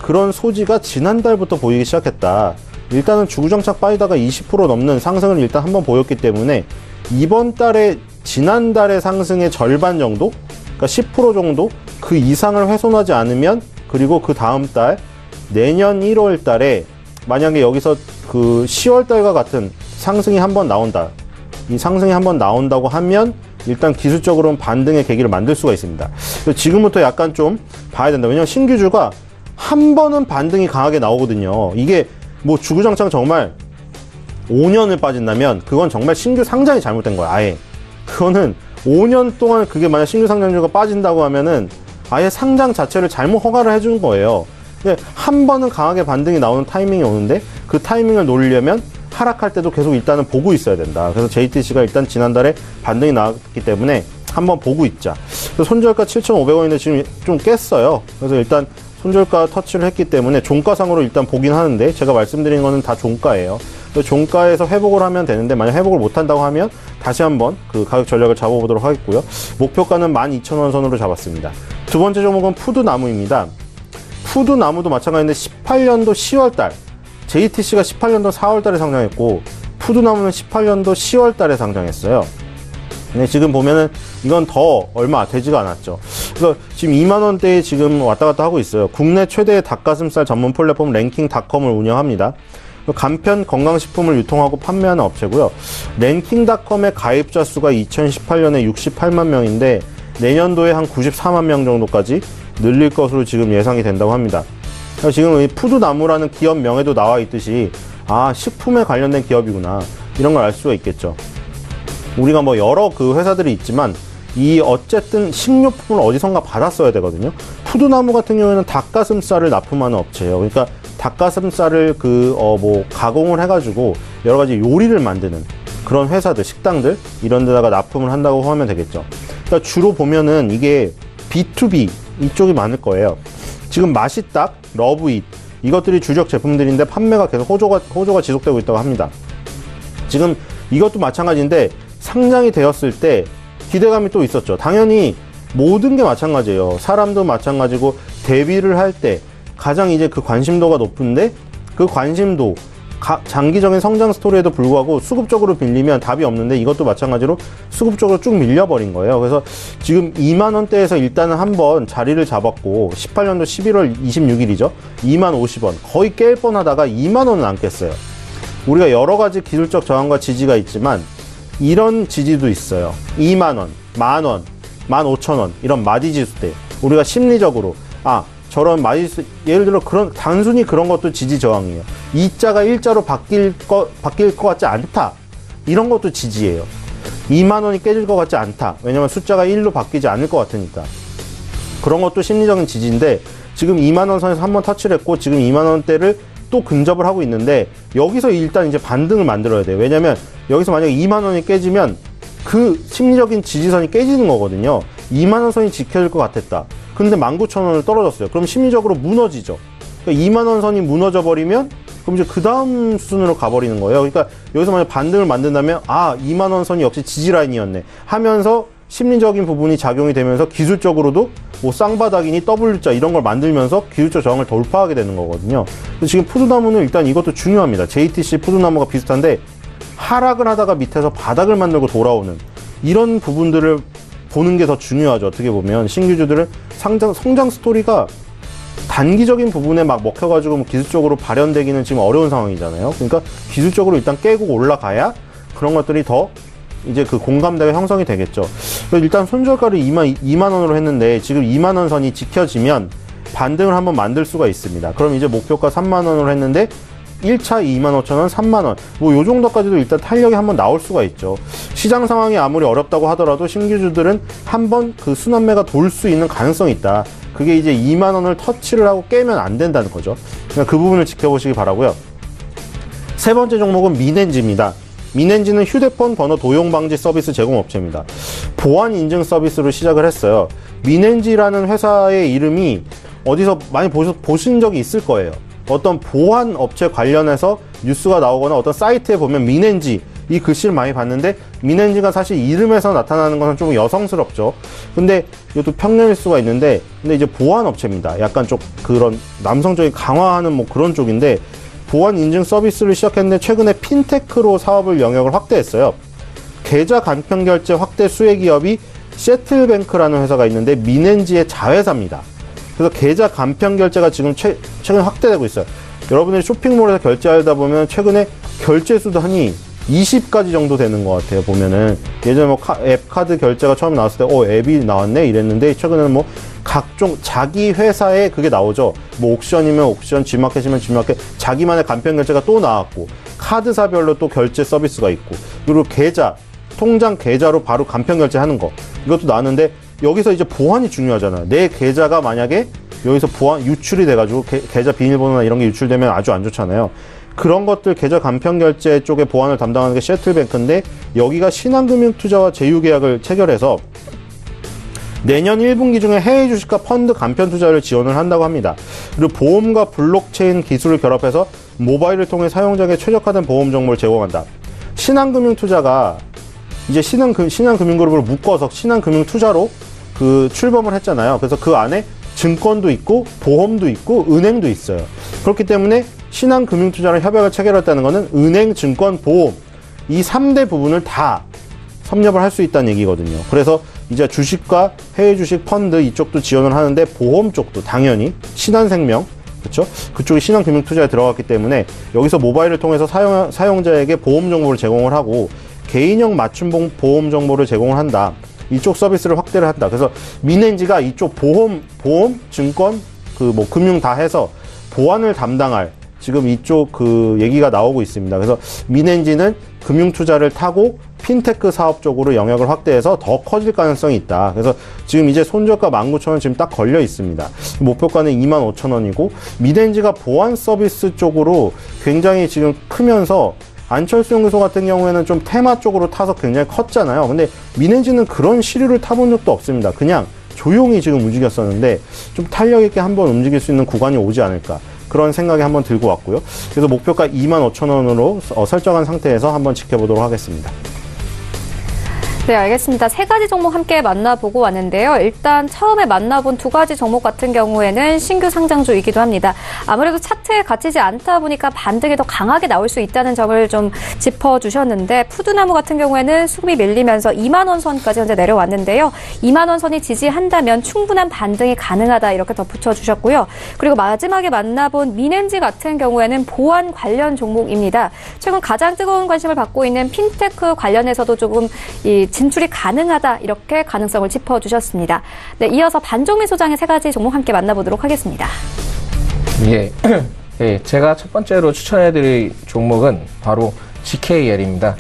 그런 소지가 지난달부터 보이기 시작했다. 일단은 주구장창 빠지다가 20% 넘는 상승을 일단 한번 보였기 때문에 이번 달에 지난달의 상승의 절반 정도? 그러니까 10% 정도? 그 이상을 훼손하지 않으면 그리고 그 다음 달 내년 1월 달에 만약에 여기서 그 10월 달과 같은 상승이 한번 나온다. 이 상승이 한번 나온다고 하면 일단 기술적으로는 반등의 계기를 만들 수가 있습니다. 지금부터 약간 좀 봐야 된다. 왜냐면 신규주가 한 번은 반등이 강하게 나오거든요. 이게 뭐 주구장창 정말 5년을 빠진다면 그건 정말 신규 상장이 잘못된 거야. 아예. 그거는 5년 동안 그게 만약 신규 상장주가 빠진다고 하면은 아예 상장 자체를 잘못 허가를 해준 거예요. 근데 한 번은 강하게 반등이 나오는 타이밍이 오는데 그 타이밍을 노리려면 하락할 때도 계속 일단은 보고 있어야 된다. 그래서 JTC가 일단 지난달에 반등이 나왔기 때문에 한번 보고 있자. 손절가 7,500원인데 지금 좀 깼어요. 그래서 일단 손절가 터치를 했기 때문에 종가상으로 일단 보긴 하는데, 제가 말씀드린 거는 다 종가예요. 종가에서 회복을 하면 되는데, 만약 회복을 못한다고 하면 다시 한번 그 가격 전략을 잡아보도록 하겠고요. 목표가는 12,000원 선으로 잡았습니다. 두 번째 종목은 푸드나무입니다. 푸드나무도 마찬가지인데 18년도 10월달, JTC가 18년도 4월달에 상장했고 푸드나무는 18년도 10월달에 상장했어요. 근데 지금 보면은 이건 더 얼마 되지가 않았죠. 그래서 지금 2만원대에 지금 왔다 갔다 하고 있어요. 국내 최대의 닭가슴살 전문 플랫폼 랭킹닷컴을 운영합니다. 간편 건강식품을 유통하고 판매하는 업체고요. 랭킹닷컴의 가입자 수가 2018년에 68만 명인데 내년도에 한 94만 명 정도까지 늘릴 것으로 지금 예상이 된다고 합니다. 지금 이 푸드나무라는 기업명에도 나와 있듯이, 아, 식품에 관련된 기업이구나, 이런 걸 알 수가 있겠죠. 우리가 뭐 여러 그 회사들이 있지만 이 어쨌든 식료품을 어디선가 받았어야 되거든요. 푸드나무 같은 경우에는 닭가슴살을 납품하는 업체예요. 그러니까 닭가슴살을 가공을 해가지고 여러 가지 요리를 만드는 그런 회사들, 식당들 이런 데다가 납품을 한다고 하면 되겠죠. 그러니까 주로 보면은 이게 B2B 이쪽이 많을 거예요. 지금 맛있딱, 러브잇 이것들이 주력 제품들인데 판매가 계속 호조가 지속되고 있다고 합니다. 지금 이것도 마찬가지인데 상장이 되었을 때 기대감이 또 있었죠. 당연히 모든 게 마찬가지예요. 사람도 마찬가지고, 데뷔를 할 때 가장 이제 그 관심도가 높은데 그 관심도 장기적인 성장 스토리에도 불구하고 수급적으로 밀리면 답이 없는데, 이것도 마찬가지로 수급적으로 쭉 밀려버린 거예요. 그래서 지금 2만원대에서 일단은 한번 자리를 잡았고 18년도 11월 26일이죠. 2만 50원 거의 깰 뻔하다가 2만원은 안 깼어요. 우리가 여러 가지 기술적 저항과 지지가 있지만 이런 지지도 있어요. 2만원, 만원, 15,000원 이런 마디지수 때 우리가 심리적으로, 아, 저런 마디지수, 예를 들어 단순히 그런 것도 지지 저항이에요. 2자가 1자로 바뀔 것 같지 않다, 이런 것도 지지예요. 2만원이 깨질 것 같지 않다, 왜냐면 숫자가 1로 바뀌지 않을 것 같으니까. 그런 것도 심리적인 지지인데, 지금 2만원 선에서 한번 터치를 했고 지금 2만원대를 또 근접을 하고 있는데, 여기서 일단 이제 반등을 만들어야 돼요. 왜냐면 여기서 만약에 2만원이 깨지면 그 심리적인 지지선이 깨지는 거거든요. 2만원 선이 지켜질 것 같았다. 근데 19,000원을 떨어졌어요. 그럼 심리적으로 무너지죠. 그러니까 2만원 선이 무너져 버리면 그럼 이제 그 다음 수준으로 가버리는 거예요. 그러니까 여기서 만약 반등을 만든다면, 아, 2만원 선이 역시 지지 라인이었네 하면서 심리적인 부분이 작용이 되면서 기술적으로도 뭐 쌍바닥이니 W자 이런 걸 만들면서 기술적 저항을 돌파하게 되는 거거든요. 지금 푸드나무는 일단 이것도 중요합니다. JTC 푸드나무가 비슷한데 하락을 하다가 밑에서 바닥을 만들고 돌아오는 이런 부분들을 보는 게 더 중요하죠. 어떻게 보면 신규주들은 성장 스토리가 단기적인 부분에 막 먹혀가지고 뭐 기술적으로 발현되기는 지금 어려운 상황이잖아요. 그러니까 기술적으로 일단 깨고 올라가야 그런 것들이 더 이제 그 공감대가 형성이 되겠죠. 그래서 일단 손절가를 2만원으로 했는데 지금 2만원 선이 지켜지면 반등을 한번 만들 수가 있습니다. 그럼 이제 목표가 3만원으로 했는데 1차 25,000원, 3만원 뭐 요 정도까지도 일단 탄력이 한번 나올 수가 있죠. 시장 상황이 아무리 어렵다고 하더라도 신규주들은 한번 그 순환매가 돌 수 있는 가능성이 있다. 그게 이제 2만원을 터치를 하고 깨면 안 된다는 거죠. 그러니까 그 부분을 지켜보시기 바라고요. 세 번째 종목은 민엔지입니다. 민엔지는 휴대폰 번호 도용 방지 서비스 제공업체입니다. 보안 인증 서비스로 시작을 했어요. 민엔지라는 회사의 이름이 어디서 많이 보신 적이 있을 거예요. 어떤 보안 업체 관련해서 뉴스가 나오거나 어떤 사이트에 보면 민엔지 이 글씨를 많이 봤는데, 민엔지가 사실 이름에서 나타나는 것은 좀 여성스럽죠. 근데 이것도 평년일 수가 있는데, 근데 이제 보안 업체입니다. 약간 좀 그런 남성적인 강화하는 뭐 그런 쪽인데, 보안 인증 서비스를 시작했는데 최근에 핀테크로 사업을 영역을 확대했어요. 계좌 간편 결제 확대 수혜 기업이 셔틀뱅크라는 회사가 있는데 민엔지의 자회사입니다. 그래서 계좌 간편 결제가 지금 최근에 확대되고 있어요. 여러분들이 쇼핑몰에서 결제하다 보면 최근에 결제 수단이 20가지 정도 되는 것 같아요. 보면은 예전에 뭐 앱 카드 결제가 처음 나왔을 때 앱이 나왔네 이랬는데, 최근에는 뭐 각종 자기 회사에 그게 나오죠. 뭐 옥션이면 옥션, G마켓이면 G마켓, 자기만의 간편 결제가 또 나왔고, 카드사별로 또 결제 서비스가 있고, 그리고 계좌, 통장 계좌로 바로 간편 결제하는 거, 이것도 나왔는데, 여기서 이제 보안이 중요하잖아요. 내 계좌가 만약에 여기서 보안 유출이 돼가지고 계좌 비밀번호나 이런 게 유출되면 아주 안 좋잖아요. 그런 것들 계좌 간편 결제 쪽에 보안을 담당하는 게 셔틀뱅크인데 여기가 신한금융투자와 제휴계약을 체결해서 내년 1분기 중에 해외 주식과 펀드 간편 투자를 지원을 한다고 합니다. 그리고 보험과 블록체인 기술을 결합해서 모바일을 통해 사용자에게 최적화된 보험 정보를 제공한다. 신한금융투자가 이제 신한금융그룹을 묶어서 신한금융투자로 출범을 했잖아요. 그래서 그 안에 증권도 있고 보험도 있고 은행도 있어요. 그렇기 때문에 신한금융투자랑 협약을 체결했다는 것은 은행, 증권, 보험 이 3대 부분을 다 섭렵을 할 수 있다는 얘기거든요. 그래서 이제 주식과 해외 주식 펀드 이쪽도 지원을 하는데 보험 쪽도 당연히 신한생명 그렇죠? 그쪽이 신한금융투자에 들어갔기 때문에 여기서 모바일을 통해서 사용자에게 보험 정보를 제공을 하고 개인형 맞춤 보험 정보를 제공을 한다. 이쪽 서비스를 확대를 한다. 그래서 민엔지가 이쪽 보험, 증권, 금융 다 해서 보안을 담당할 지금 이쪽 얘기가 나오고 있습니다. 그래서 민엔지는 금융투자를 타고 핀테크 사업 쪽으로 영역을 확대해서 더 커질 가능성이 있다. 그래서 지금 이제 손절가 19,000원 지금 딱 걸려 있습니다. 목표가는 25,000원이고 민엔지가 보안 서비스 쪽으로 굉장히 지금 크면서 안철수 연구소 같은 경우에는 좀 테마 쪽으로 타서 굉장히 컸잖아요. 근데 민엔지는 그런 시류를 타본 적도 없습니다. 그냥 조용히 지금 움직였었는데 좀 탄력 있게 한번 움직일 수 있는 구간이 오지 않을까. 그런 생각이 한번 들고 왔고요. 그래서 목표가 25,000원으로 설정한 상태에서 한번 지켜보도록 하겠습니다. 네, 알겠습니다. 세 가지 종목 함께 만나보고 왔는데요. 일단 처음에 만나본 두 가지 종목 같은 경우에는 신규 상장주이기도 합니다. 아무래도 차트에 갇히지 않다 보니까 반등이 더 강하게 나올 수 있다는 점을 좀 짚어주셨는데 푸드나무 같은 경우에는 수급이 밀리면서 2만 원 선까지 현재 내려왔는데요. 2만 원 선이 지지한다면 충분한 반등이 가능하다 이렇게 덧붙여주셨고요. 그리고 마지막에 만나본 민엔지 같은 경우에는 보안 관련 종목입니다. 최근 가장 뜨거운 관심을 받고 있는 핀테크 관련해서도 조금 진출이 가능하다 이렇게 가능성을 짚어주셨습니다. 네, 이어서 반종민 소장의 세 가지 종목 함께 만나보도록 하겠습니다. 예, 예, 제가 첫 번째로 추천해드릴 종목은 바로 GKL입니다.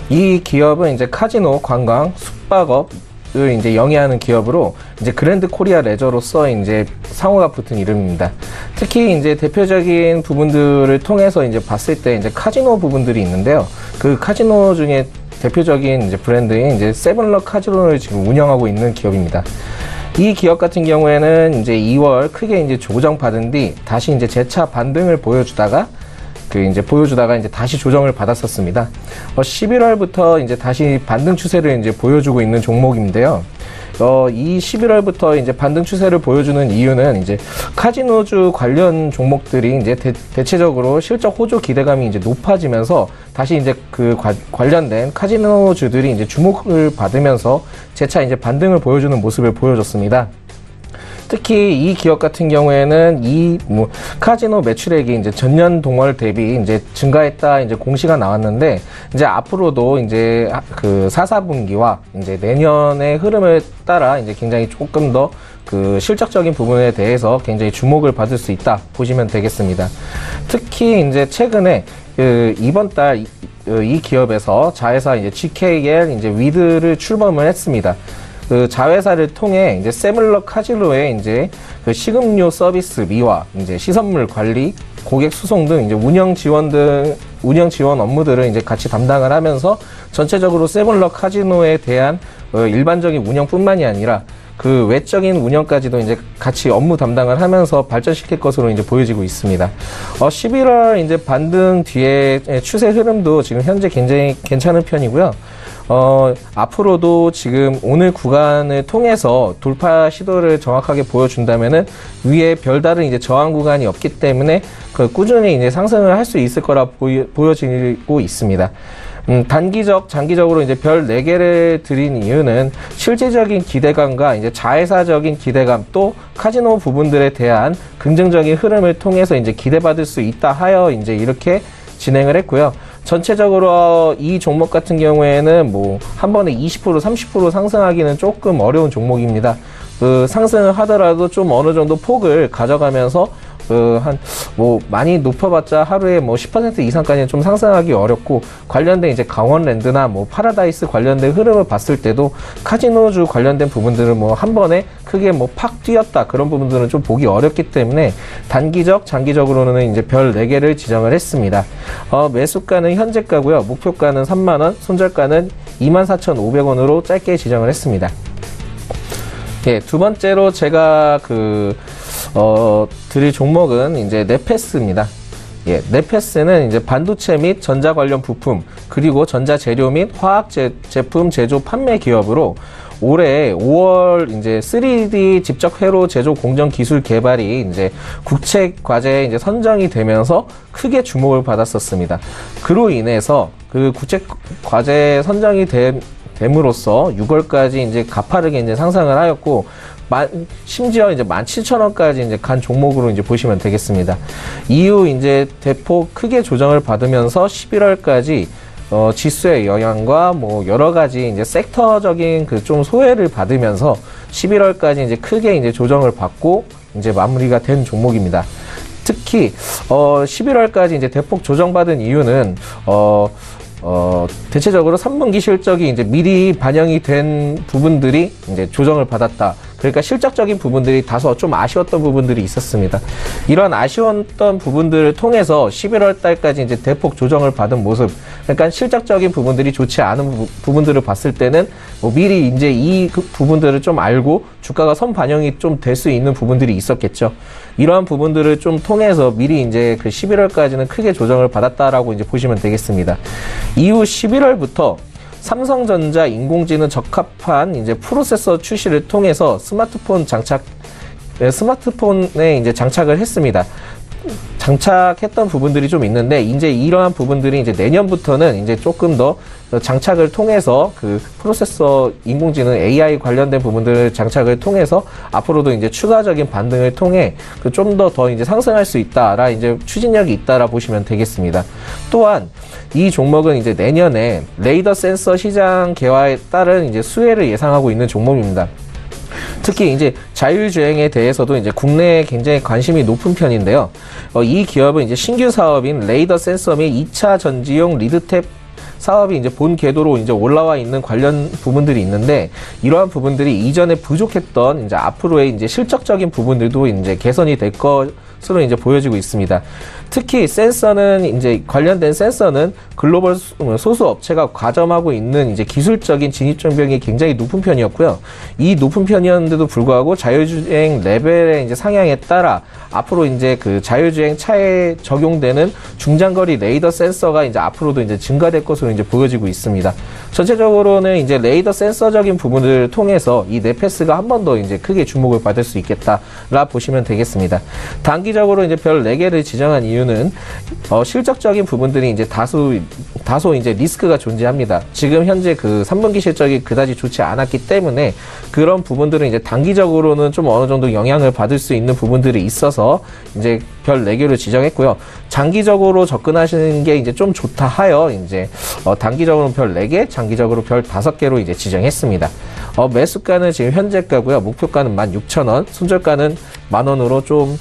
이 기업은 이제 카지노, 관광, 숙박업을 이제 영위하는 기업으로 이제 그랜드 코리아 레저로서 이제 상호가 붙은 이름입니다. 특히 이제 대표적인 부분들을 통해서 이제 봤을 때 이제 카지노 부분들이 있는데요. 그 카지노 중에 대표적인 이제 브랜드인 이제 세븐럭 카지노를 지금 운영하고 있는 기업입니다. 이 기업 같은 경우에는 이제 2월 크게 이제 조정받은 뒤 다시 이제 재차 반등을 보여주다가 이제 다시 조정을 받았었습니다. 11월부터 이제 다시 반등 추세를 이제 보여주고 있는 종목인데요. 이 11월부터 이제 반등 추세를 보여주는 이유는 이제 카지노주 관련 종목들이 이제 대체적으로 실적 호조 기대감이 이제 높아지면서 다시 이제 관련된 카지노주들이 이제 주목을 받으면서 재차 이제 반등을 보여주는 모습을 보여줬습니다. 특히 이 기업 같은 경우에는 카지노 매출액이 이제 전년 동월 대비 이제 증가했다 이제 공시가 나왔는데 이제 앞으로도 이제 4분기와 이제 내년의 흐름을 따라 이제 굉장히 조금 더 실적적인 부분에 대해서 굉장히 주목을 받을 수 있다 보시면 되겠습니다. 특히 이제 최근에 이번 달 이 기업에서 자회사 이제 GKL 이제 위드를 출범을 했습니다. 자회사를 통해 이제 세븐럭 카지노의 이제 식음료 서비스 미화, 이제 시설물 관리, 고객 수송 등 이제 운영 지원 업무들을 이제 같이 담당을 하면서 전체적으로 세븐럭 카지노에 대한 일반적인 운영뿐만이 아니라 그 외적인 운영까지도 이제 같이 업무 담당을 하면서 발전시킬 것으로 이제 보여지고 있습니다. 11월 이제 반등 뒤에 추세 흐름도 지금 현재 굉장히 괜찮은 편이고요. 앞으로도 지금 오늘 구간을 통해서 돌파 시도를 정확하게 보여준다면은 위에 별다른 이제 저항 구간이 없기 때문에 꾸준히 이제 상승을 할 수 있을 거라 보여지고 있습니다. 장기적으로 이제 별 4개를 드린 이유는 실질적인 기대감과 이제 자회사적인 기대감 또 카지노 부분들에 대한 긍정적인 흐름을 통해서 이제 기대받을 수 있다 하여 이제 이렇게 진행을 했고요. 전체적으로 이 종목 같은 경우에는 한 번에 20% 30% 상승하기는 조금 어려운 종목입니다. 상승을 하더라도 좀 어느 정도 폭을 가져가면서 많이 높아봤자 하루에 10% 이상까지는 좀 상승하기 어렵고, 관련된 이제 강원랜드나 파라다이스 관련된 흐름을 봤을 때도 카지노주 관련된 부분들은 한 번에 크게 팍 뛰었다, 그런 부분들은 좀 보기 어렵기 때문에 단기적, 장기적으로는 이제 별 4개를 지정을 했습니다. 매수가는 현재가고요. 목표가는 3만원, 손절가는 24,500원으로 짧게 지정을 했습니다. 예, 두 번째로 제가 드릴 종목은 이제 네페스입니다. 예, 네페스는 이제 반도체 및 전자 관련 부품, 그리고 전자 재료 및 화학 제품 제조 판매 기업으로 올해 5월 이제 3D 집적 회로 제조 공정 기술 개발이 이제 국책 과제에 이제 선정이 되면서 크게 주목을 받았었습니다. 그로 인해서 그 국책 과제 선정이 됨으로써 6월까지 이제 가파르게 이제 상승을 하였고, 심지어 이제 17,000원까지 이제 간 종목으로 이제 보시면 되겠습니다. 이후 이제 대폭 크게 조정을 받으면서 11월까지 지수의 영향과 여러 가지 이제 섹터적인 좀 소외를 받으면서 11월까지 이제 크게 이제 조정을 받고 이제 마무리가 된 종목입니다. 특히 11월까지 이제 대폭 조정받은 이유는 대체적으로 3분기 실적이 이제 미리 반영이 된 부분들이 이제 조정을 받았다. 그러니까 실적적인 부분들이 다소 좀 아쉬웠던 부분들이 있었습니다. 이런 아쉬웠던 부분들을 통해서 11월 달까지 이제 대폭 조정을 받은 모습, 그러니까 실적적인 부분들이 좋지 않은 부분들을 봤을 때는 미리 이제 이 부분들을 좀 알고 주가가 선 반영이 좀 될 수 있는 부분들이 있었겠죠. 이러한 부분들을 좀 통해서 미리 이제 11월까지는 크게 조정을 받았다라고 이제 보시면 되겠습니다. 이후 11월부터 삼성전자 인공지능 적합한 이제 프로세서 출시를 통해서 스마트폰에 이제 장착을 했습니다. 장착했던 부분들이 좀 있는데, 이제 이러한 부분들이 이제 내년부터는 이제 조금 더 장착을 통해서 프로세서 인공지능 AI 관련된 부분들을 장착을 통해서 앞으로도 이제 추가적인 반등을 통해 좀 더 이제 상승할 수 있다라 이제 추진력이 있다라 보시면 되겠습니다. 또한 이 종목은 이제 내년에 레이더 센서 시장 개화에 따른 이제 수혜를 예상하고 있는 종목입니다. 특히 이제 자율주행에 대해서도 이제 국내에 굉장히 관심이 높은 편인데요. 이 기업은 이제 신규 사업인 레이더 센서 및 2차 전지용 리드탭 사업이 이제 본 궤도로 이제 올라와 있는 관련 부분들이 있는데, 이러한 부분들이 이전에 부족했던 이제 앞으로의 이제 실적적인 부분들도 이제 개선이 될 것으로 이제 보여지고 있습니다. 특히 센서는 이제 관련된 센서는 글로벌 소수 업체가 과점하고 있는 이제 기술적인 진입 장벽이 굉장히 높은 편이었고요. 이 높은 편이었는데도 불구하고 자율주행 레벨의 이제 상향에 따라 앞으로 이제 자율주행 차에 적용되는 중장거리 레이더 센서가 이제 앞으로도 이제 증가될 것으로 이제 보여지고 있습니다. 전체적으로는 이제 레이더 센서적인 부분을 통해서 이 네페스가 한 번 더 이제 크게 주목을 받을 수 있겠다라 보시면 되겠습니다. 단기적으로 이제 별 4개를 지정한 이유는 실적적인 부분들이 이제 다소 이제 리스크가 존재합니다. 지금 현재 3분기 실적이 그다지 좋지 않았기 때문에 그런 부분들은 이제 단기적으로는 좀 어느 정도 영향을 받을 수 있는 부분들이 있어서 이제 별 4개를 지정했고요. 장기적으로 접근하시는 게 이제 좀 좋다 하여 이제 단기적으로 별 4개, 장기적으로 별 5개로 이제 지정했습니다. 매수가는 지금 현재가고요. 목표가는 16,000원, 손절가는 만원으로 좀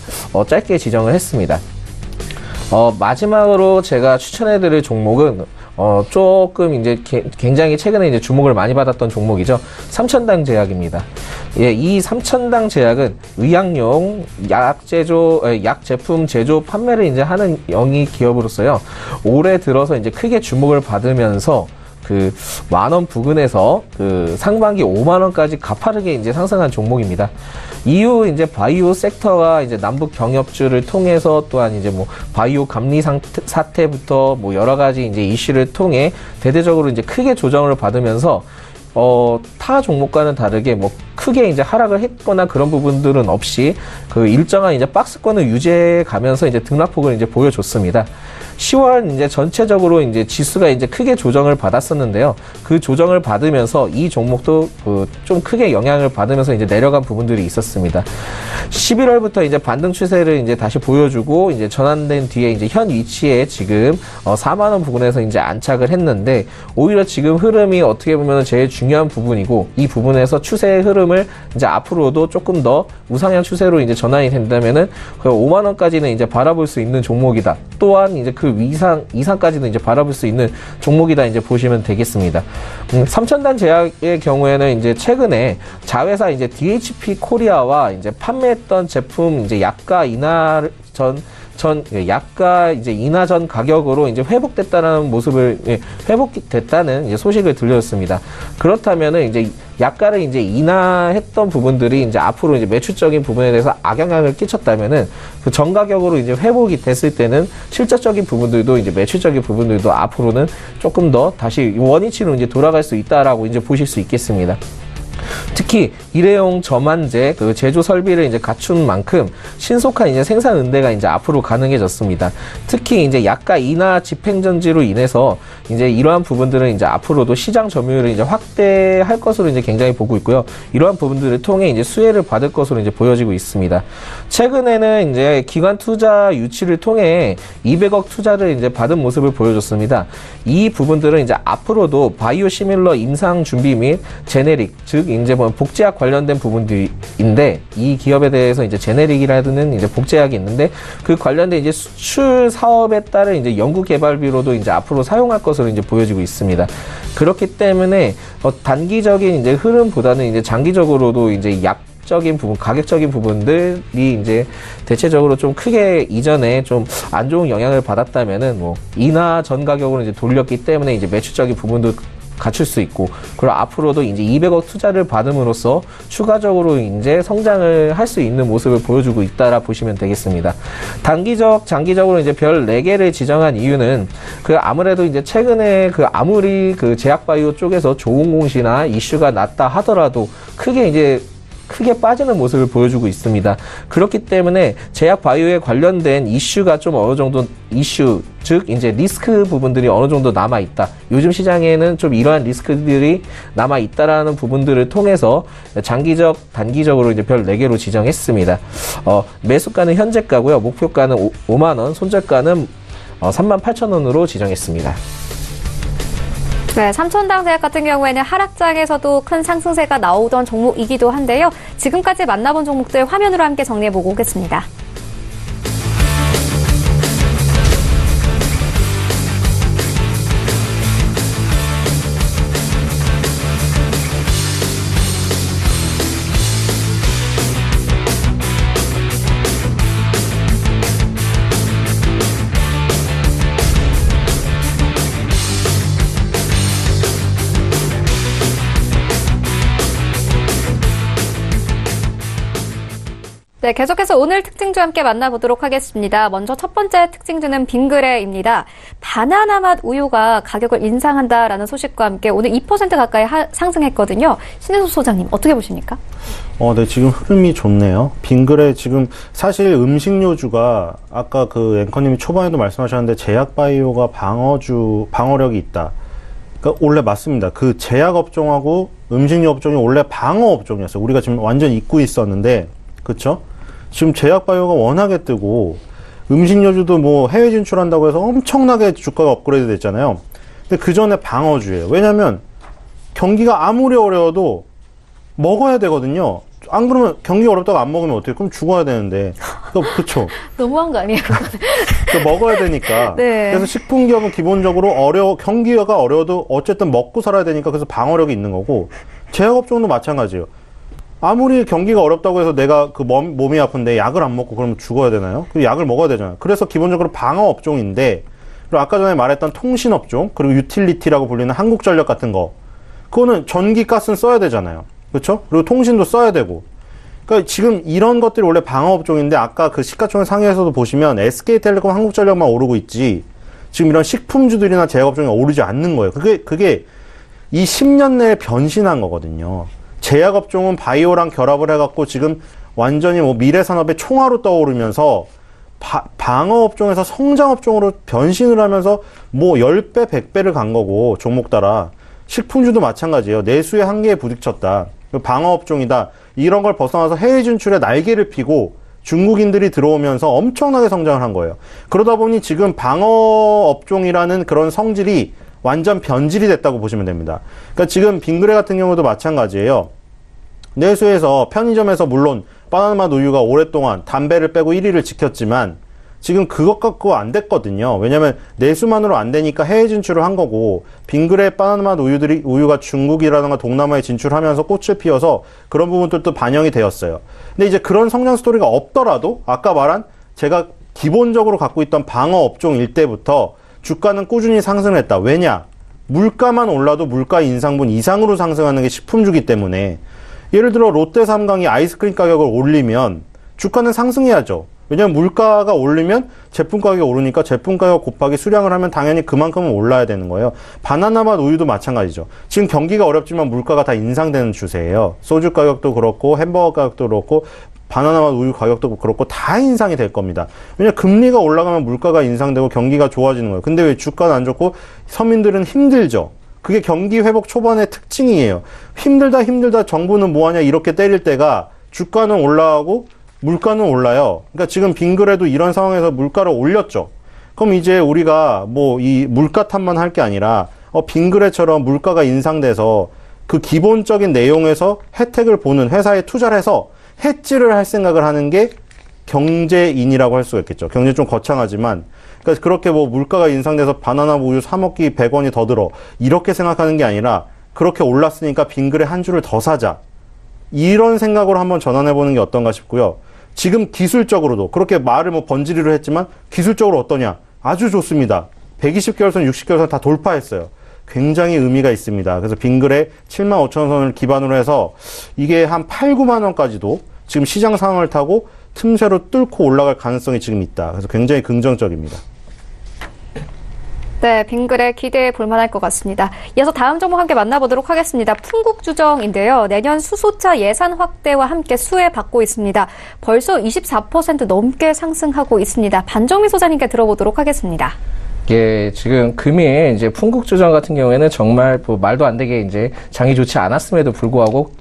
짧게 지정을 했습니다. 마지막으로 제가 추천해드릴 종목은 조금 이제 굉장히 최근에 이제 주목을 많이 받았던 종목이죠. 삼천당 제약입니다. 예, 이 삼천당 제약은 의약용 약 제품 제조 판매를 이제 하는 영위 기업으로서요. 올해 들어서 이제 크게 주목을 받으면서 만원 부근에서 상반기 5만원까지 가파르게 이제 상승한 종목입니다. 이후 이제 바이오 섹터가 이제 남북 경협주를 통해서 또한 이제 바이오 감리 사태부터 여러 가지 이제 이슈를 통해 대대적으로 이제 크게 조정을 받으면서 타 종목과는 다르게 크게 이제 하락을 했거나 그런 부분들은 없이 일정한 이제 박스권을 유지해 가면서 이제 등락폭을 이제 보여줬습니다. 10월 이제 전체적으로 이제 지수가 이제 크게 조정을 받았었는데요. 그 조정을 받으면서 이 종목도 좀 크게 영향을 받으면서 이제 내려간 부분들이 있었습니다. 11월부터 이제 반등 추세를 이제 다시 보여주고 이제 전환된 뒤에 이제 현 위치에 지금 4만 원 부근에서 이제 안착을 했는데, 오히려 지금 흐름이 어떻게 보면 제일 중요한 부분이고, 이 부분에서 추세의 흐름을 이제 앞으로도 조금 더 우상향 추세로 이제 전환이 된다면은 그 5만 원까지는 이제 바라볼 수 있는 종목이다. 또한 이제 그 이상까지도 이제 바라볼 수 있는 종목이다, 이제 보시면 되겠습니다. 3,000단 제약의 경우에는 이제 최근에 자회사 이제 DHP 코리아와 이제 판매했던 제품 이제 약가 인하 약가 이제 인하 전 가격으로 이제 회복됐다는 모습을, 회복됐다는 이제 소식을 들렸습니다. 그렇다면은 이제 약가를 이제 인하했던 부분들이 이제 앞으로 이제 매출적인 부분에 대해서 악영향을 끼쳤다면은 그 전 가격으로 이제 회복이 됐을 때는 실질적인 부분들도 이제 매출적인 부분들도 앞으로는 조금 더 다시 원위치로 이제 돌아갈 수 있다라고 이제 보실 수 있겠습니다. 특히 일회용 저만제 그 제조 설비를 이제 갖춘 만큼 신속한 이제 생산 응대가 이제 앞으로 가능해졌습니다. 특히 이제 약가 인하 집행정지로 인해서 이제 이러한 부분들은 이제 앞으로도 시장 점유율을 이제 확대할 것으로 이제 굉장히 보고 있고요. 이러한 부분들을 통해 이제 수혜를 받을 것으로 이제 보여지고 있습니다. 최근에는 이제 기관 투자 유치를 통해 200억 투자를 이제 받은 모습을 보여줬습니다. 이 부분들은 이제 앞으로도 바이오 시밀러 임상 준비 및 제네릭, 즉 이제 뭐 복제약 관련된 부분들인데, 이 기업에 대해서 이제 제네릭이라는 이제 복제약이 있는데, 그 관련된 이제 수출 사업에 따른 이제 연구 개발비로도 이제 앞으로 사용할 것으로 이제 보여지고 있습니다. 그렇기 때문에 단기적인 이제 흐름보다는 이제 장기적으로도 이제 적인 부분, 가격적인 부분들이 이제 대체적으로 좀 크게 이전에 좀 안 좋은 영향을 받았다면은 뭐 인하 전 가격으로 이제 돌렸기 때문에 이제 매출적인 부분도 갖출 수 있고, 그리고 앞으로도 이제 200억 투자를 받음으로써 추가적으로 이제 성장을 할 수 있는 모습을 보여주고 있다라 보시면 되겠습니다. 장기적으로 이제 별 4개를 지정한 이유는 그 아무래도 이제 최근에 그 아무리 그 제약바이오 쪽에서 좋은 공시나 이슈가 났다 하더라도 크게 빠지는 모습을 보여주고 있습니다. 그렇기 때문에 제약 바이오에 관련된 이슈가 좀 어느 정도 즉 이제 리스크 부분들이 어느 정도 남아 있다. 요즘 시장에는 좀 이러한 리스크들이 남아 있다라는 부분들을 통해서 단기적으로 이제 별 4개로 지정했습니다. 매수가는 현재가고요. 목표가는 5만 원, 손절가는 38,000원으로 지정했습니다. 네, 삼천당 제약 같은 경우에는 하락장에서도 큰 상승세가 나오던 종목이기도 한데요. 지금까지 만나본 종목들 화면으로 함께 정리해보고 오겠습니다. 네, 계속해서 오늘 특징주 함께 만나보도록 하겠습니다. 먼저 첫 번째 특징주는 빙그레입니다. 바나나 맛 우유가 가격을 인상한다라는 소식과 함께 오늘 2% 가까이 상승했거든요. 신혜섭 소장님, 어떻게 보십니까? 네, 지금 흐름이 좋네요. 빙그레 지금 사실 음식료주가 아까 그 앵커님이 초반에도 말씀하셨는데 제약바이오가 방어력이 있다. 그러니까 원래 맞습니다. 그 제약업종하고 음식료 업종이 원래 방어업종이었어요. 우리가 지금 완전 잊고 있었는데, 그쵸? 지금 제약바이오가 워낙에 뜨고 음식료주도 뭐 해외 진출한다고 해서 엄청나게 주가가 업그레이드 됐잖아요. 근데 그 전에 방어주예요. 왜냐면 경기가 아무리 어려워도 먹어야 되거든요. 안 그러면 경기가 어렵다고 안 먹으면 어떡해? 그럼 죽어야 되는데. 그쵸? 너무한 거 아니에요? 먹어야 되니까. 네. 그래서 식품기업은 기본적으로 경기가 어려워도 어쨌든 먹고 살아야 되니까 그래서 방어력이 있는 거고, 제약업종도 마찬가지예요. 아무리 경기가 어렵다고 해서 내가 그 몸이 아픈데 약을 안 먹고 그러면 죽어야 되나요? 그 약을 먹어야 되잖아요. 그래서 기본적으로 방어업종인데, 그리고 아까 전에 말했던 통신업종, 그리고 유틸리티라고 불리는 한국전력 같은 거, 그거는 전기, 가스는 써야 되잖아요. 그렇죠? 그리고 통신도 써야 되고. 그러니까 지금 이런 것들이 원래 방어업종인데, 아까 그 시가총액 상위에서도 보시면 SK텔레콤, 한국전력만 오르고 있지, 지금 이런 식품주들이나 제약업종이 오르지 않는 거예요. 그게 이 10년 내에 변신한 거거든요. 제약업종은 바이오랑 결합을 해갖고 지금 완전히 뭐 미래산업의 총화로 떠오르면서 방어 업종에서 성장 업종으로 변신을 하면서 뭐 10배, 100배를 간 거고, 종목 따라. 식품주도 마찬가지예요. 내수의 한계에 부딪혔다. 방어 업종이다. 이런 걸 벗어나서 해외 진출에 날개를 피고 중국인들이 들어오면서 엄청나게 성장을 한 거예요. 그러다 보니 지금 방어 업종이라는 그런 성질이 완전 변질이 됐다고 보시면 됩니다. 그러니까 지금 빙그레 같은 경우도 마찬가지예요. 내수에서 편의점에서 물론 바나나맛 우유가 오랫동안 담배를 빼고 1위를 지켰지만 지금 그것 갖고 안 됐거든요. 왜냐면 내수만으로 안 되니까 해외 진출을 한 거고 빙그레 바나나맛 우유가 중국이라든가 동남아에 진출하면서 꽃을 피워서 그런 부분들도 반영이 되었어요. 근데 이제 그런 성장 스토리가 없더라도 아까 말한 제가 기본적으로 갖고 있던 방어 업종일 때부터 주가는 꾸준히 상승을 했다. 왜냐? 물가만 올라도 물가 인상분 이상으로 상승하는 게 식품주기 때문에 예를 들어 롯데삼강이 아이스크림 가격을 올리면 주가는 상승해야죠. 왜냐하면 물가가 올리면 제품 가격이 오르니까 제품 가격 곱하기 수량을 하면 당연히 그만큼은 올라야 되는 거예요. 바나나맛 우유도 마찬가지죠. 지금 경기가 어렵지만 물가가 다 인상되는 추세예요. 소주 가격도 그렇고 햄버거 가격도 그렇고 바나나맛 우유 가격도 그렇고 다 인상이 될 겁니다. 왜냐하면 금리가 올라가면 물가가 인상되고 경기가 좋아지는 거예요. 근데 왜 주가는 안 좋고 서민들은 힘들죠. 그게 경기 회복 초반의 특징이에요. 힘들다 정부는 뭐하냐 이렇게 때릴 때가 주가는 올라가고 물가는 올라요. 그러니까 지금 빙그레도 이런 상황에서 물가를 올렸죠. 그럼 이제 우리가 뭐 이 물가 탓만 할 게 아니라 빙그레처럼 물가가 인상돼서 그 기본적인 내용에서 혜택을 보는 회사에 투자를 해서 해지를 할 생각을 하는 게 경제인이라고 할 수가 있겠죠. 경제 좀 거창하지만 그러니까 그렇게 뭐 물가가 인상돼서 바나나 우유 사 먹기 100원이 더 들어 이렇게 생각하는 게 아니라 그렇게 올랐으니까 빙그레 한 줄을 더 사자. 이런 생각으로 한번 전환해보는 게 어떤가 싶고요. 지금 기술적으로도 그렇게 말을 뭐 번지르르 했지만 기술적으로 어떠냐? 아주 좋습니다. 120개월선, 60개월선 다 돌파했어요. 굉장히 의미가 있습니다. 그래서 빙그레 75,000원선을 기반으로 해서 이게 한 8, 9만 원까지도 지금 시장 상황을 타고 틈새로 뚫고 올라갈 가능성이 지금 있다. 그래서 굉장히 긍정적입니다. 네, 빙그레 기대해 볼 만할 것 같습니다. 이어서 다음 종목 함께 만나보도록 하겠습니다. 풍국주정인데요. 내년 수소차 예산 확대와 함께 수혜받고 있습니다. 벌써 24% 넘게 상승하고 있습니다. 반정미 소장님께 들어보도록 하겠습니다. 예, 지금 금일 이제 풍국주정 같은 경우에는 정말 뭐 말도 안 되게 이제 장이 좋지 않았음에도 불구하고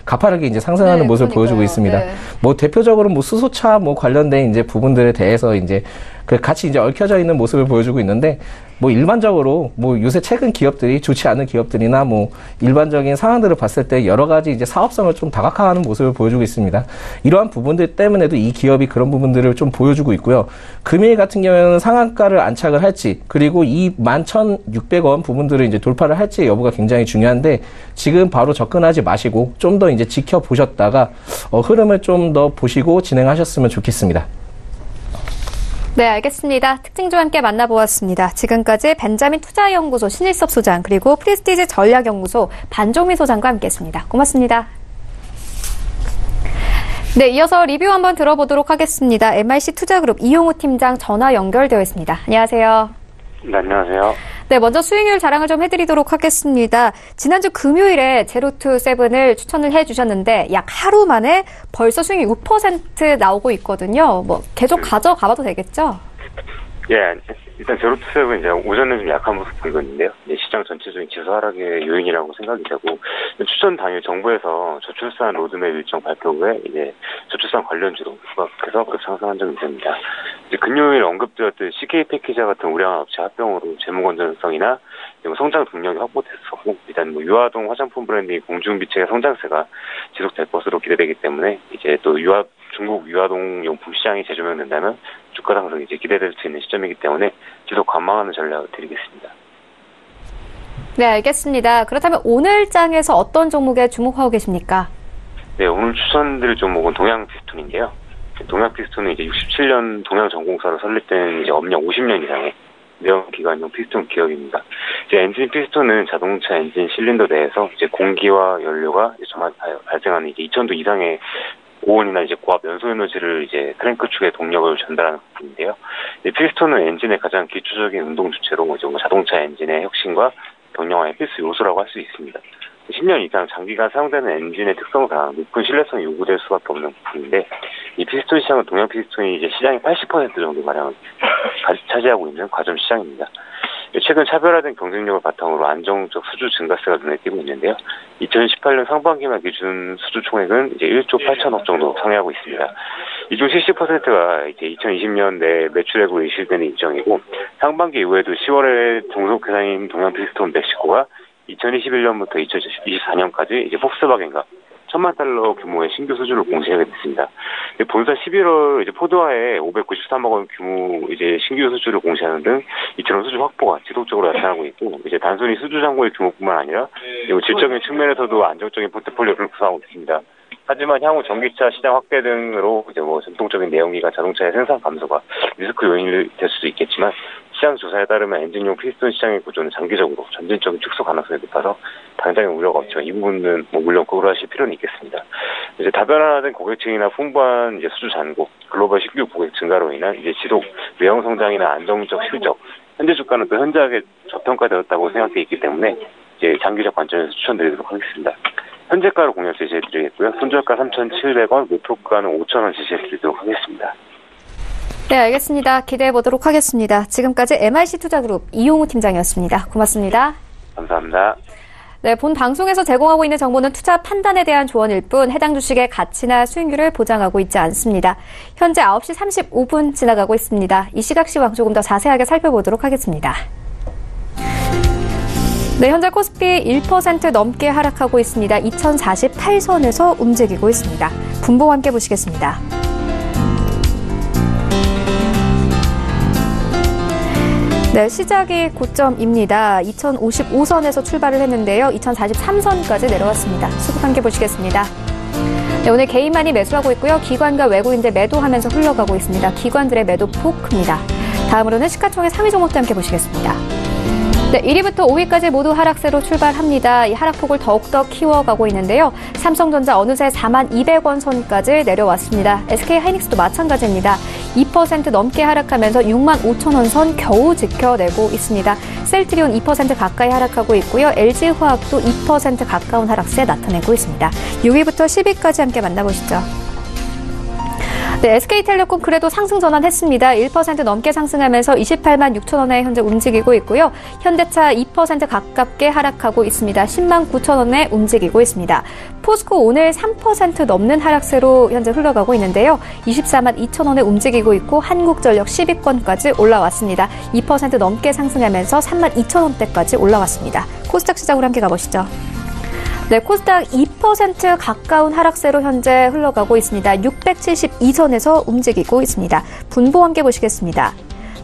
가파르게 이제 상승하는 모습을 보여주고 있습니다. 네. 뭐 대표적으로 뭐 수소차 뭐 관련된 이제 부분들에 대해서 이제 그 같이 이제 얽혀져 있는 모습을 보여주고 있는데 뭐 일반적으로 뭐 요새 최근 기업들이 좋지 않은 기업들이나 뭐 일반적인 상황들을 봤을 때 여러 가지 이제 사업성을 좀 다각화하는 모습을 보여주고 있습니다. 이러한 부분들 때문에도 이 기업이 그런 부분들을 좀 보여주고 있고요. 금일 같은 경우에는 상한가를 안착을 할지 그리고 이 11,600원 부분들을 이제 돌파를 할지 여부가 굉장히 중요한데 지금 바로 접근하지 마시고 좀 더 이제 지켜보셨다가 흐름을 좀 더 보시고 진행하셨으면 좋겠습니다. 네, 알겠습니다. 특징주 함께 만나보았습니다. 지금까지 벤자민 투자연구소 신일섭 소장 그리고 프리스티지 전략연구소 반종미 소장과 함께했습니다. 고맙습니다. 네, 이어서 리뷰 한번 들어보도록 하겠습니다. MIC 투자그룹 이용우 팀장 전화 연결되어 있습니다. 안녕하세요. 네, 안녕하세요. 네, 먼저 수익률 자랑을 좀 해드리도록 하겠습니다. 지난주 금요일에 제로투세븐을 추천을 해주셨는데 약 하루 만에 벌써 수익률 6% 나오고 있거든요. 뭐 계속 가져가봐도 되겠죠? 예, 일단 제로투세븐 이제 오전에 좀 약한 모습 보이거든요. 시장 전체적인 지수 하락의 요인이라고 생각이 되고 추천 당일 정부에서 저출산 로드맵 일정 발표 후에 이제 저출산 관련주로 부각해서 급상승한 적이 있습니다. 이제 금요일 언급드렸듯 CK 패키지와 같은 우량한 업체 합병으로 재무 건전성이나 성장 동력이 확보됐었고 일단 뭐 유아동 화장품 브랜드인 공중비책의 성장세가 지속될 것으로 기대되기 때문에 이제 또 중국 유아동 용품 시장이 재조명된다면 주가 상승이 이제 기대될 수 있는 시점이기 때문에 지속 관망하는 전략을 드리겠습니다. 네, 알겠습니다. 그렇다면 오늘 장에서 어떤 종목에 주목하고 계십니까? 네, 오늘 추천드릴 종목은 동양피스톤인데요. 동양피스톤은 이제 67년 동양전공사로 설립된 이제 업력 50년 이상의 내연기관용 피스톤 기업입니다. 이제 엔진 피스톤은 자동차 엔진 실린더 내에서 이제 공기와 연료가 발생하는 이제 2000도 이상의 고온이나 이제 고압 연소 에너지를 이제 크랭크 축의 동력을 전달하는 부분인데요. 피스톤은 엔진의 가장 기초적인 운동 주체로 자동차 엔진의 혁신과 경량화의 필수 요소라고 할 수 있습니다. 10년 이상 장기간 사용되는 엔진의 특성상 높은 신뢰성이 요구될 수밖에 없는 부분인데, 이 피스톤 시장은 동양 피스톤이 이제 시장의 80% 정도 가량 차지하고 있는 과점 시장입니다. 최근 차별화된 경쟁력을 바탕으로 안정적 수주 증가세가 눈에 띄고 있는데요. 2018년 상반기만 기준 수주 총액은 이제 1조 8천억 정도 상회하고 있습니다. 이 중 70%가 이제 2020년 내 매출액으로 이실되는 일정이고, 상반기 이후에도 10월에 종속회사인 동양 피스톤 멕시코가 2021년부터 2024년까지 이제 폭스바겐과 1,000만 달러 규모의 신규 수주를 공시하게 됐습니다. 본사 11월 이제 포드와의 593억 원 규모 이제 신규 수주를 공시하는 등 이처럼 수주 확보가 지속적으로 나타나고 있고, 이제 단순히 수주 잔고의 규모뿐만 아니라 질적인 측면에서도 안정적인 포트폴리오를 구성하고 있습니다. 하지만 향후 전기차 시장 확대 등으로 이제 전통적인 내연기관 자동차의 생산 감소가 리스크 요인이 될 수도 있겠지만, 시장 조사에 따르면 엔진용 피스톤 시장의 구조는 장기적으로 점진적인 축소 가능성이 높아서 당장의 우려가 없지만 이 부분은 물론 고려하실 필요는 있겠습니다. 이제 다변화된 고객층이나 풍부한 이제 수주 잔고, 글로벌 신규 고객 증가로 인한 이제 지속 외형 성장이나 안정적 실적, 현재 주가는 또 현저하게 저평가되었다고 생각되어 있기 때문에 이제 장기적 관점에서 추천드리도록 하겠습니다. 현재가로 공략 제시해드리겠고요. 손절가 3,700원, 목표가는 5,000원 제시해드리도록 하겠습니다. 네, 알겠습니다. 기대해 보도록 하겠습니다. 지금까지 MIC 투자그룹 이용우 팀장이었습니다. 고맙습니다. 감사합니다. 네, 본 방송에서 제공하고 있는 정보는 투자 판단에 대한 조언일 뿐 해당 주식의 가치나 수익률을 보장하고 있지 않습니다. 현재 9시 35분 지나가고 있습니다. 이 시각 시황 조금 더 자세하게 살펴보도록 하겠습니다. 네, 현재 코스피 1% 넘게 하락하고 있습니다. 2048선에서 움직이고 있습니다. 분봉 함께 보시겠습니다. 네, 시작이 고점입니다. 2055선에서 출발을 했는데요. 2043선까지 내려왔습니다. 수급 함께 보시겠습니다. 네, 오늘 개인만이 매수하고 있고요. 기관과 외국인들 매도하면서 흘러가고 있습니다. 기관들의 매도폭 큽니다. 다음으로는 시가총액 상위 종목도 함께 보시겠습니다. 네, 1위부터 5위까지 모두 하락세로 출발합니다. 이 하락폭을 더욱더 키워가고 있는데요. 삼성전자 어느새 42,200원 선까지 내려왔습니다. SK하이닉스도 마찬가지입니다. 2% 넘게 하락하면서 65,000원 선 겨우 지켜내고 있습니다. 셀트리온 2% 가까이 하락하고 있고요. LG화학도 2% 가까운 하락세 나타내고 있습니다. 6위부터 10위까지 함께 만나보시죠. 네, SK텔레콤 그래도 상승 전환했습니다. 1% 넘게 상승하면서 28만 6천 원에 현재 움직이고 있고요. 현대차 2% 가깝게 하락하고 있습니다. 10만 9천 원에 움직이고 있습니다. 포스코 오늘 3% 넘는 하락세로 현재 흘러가고 있는데요. 24만 2천 원에 움직이고 있고 한국전력 10위권까지 올라왔습니다. 2% 넘게 상승하면서 3만 2천 원대까지 올라왔습니다. 코스닥 시장으로 함께 가보시죠. 네, 코스닥 2% 가까운 하락세로 현재 흘러가고 있습니다. 672선에서 움직이고 있습니다. 분보 함께 보시겠습니다.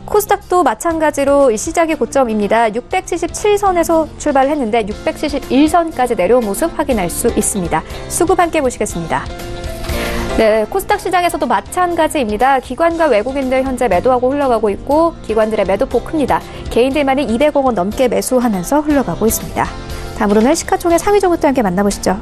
코스닥도 마찬가지로 시작이 고점입니다. 677선에서 출발했는데 671선까지 내려온 모습 확인할 수 있습니다. 수급 함께 보시겠습니다. 네, 코스닥 시장에서도 마찬가지입니다. 기관과 외국인들 현재 매도하고 흘러가고 있고 기관들의 매도폭 큽니다. 개인들만이 200억 원 넘게 매수하면서 흘러가고 있습니다. 다음으로는 시가총액 상위 종목도 함께 만나보시죠.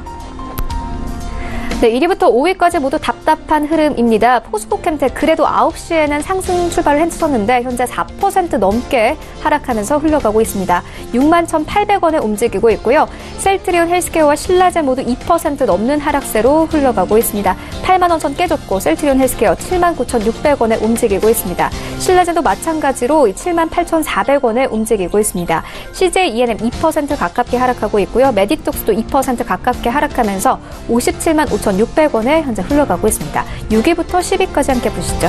네, 1위부터 5위까지 모두 답답한 흐름입니다. 포스코캠텍 그래도 9시에는 상승 출발을 했었는데 현재 4% 넘게 하락하면서 흘러가고 있습니다. 61,800원에 움직이고 있고요. 셀트리온 헬스케어와 신라젠 모두 2% 넘는 하락세로 흘러가고 있습니다. 8만 원 선 깨졌고 셀트리온 헬스케어 79,600원에 움직이고 있습니다. 신라젠도 마찬가지로 78,400원에 움직이고 있습니다. CJ ENM 2% 가깝게 하락하고 있고요. 메딕독스도 2% 가깝게 하락하면서 57만 5,600원에 현재 흘러가고 있습니다. 6위부터 10위까지 함께 보시죠.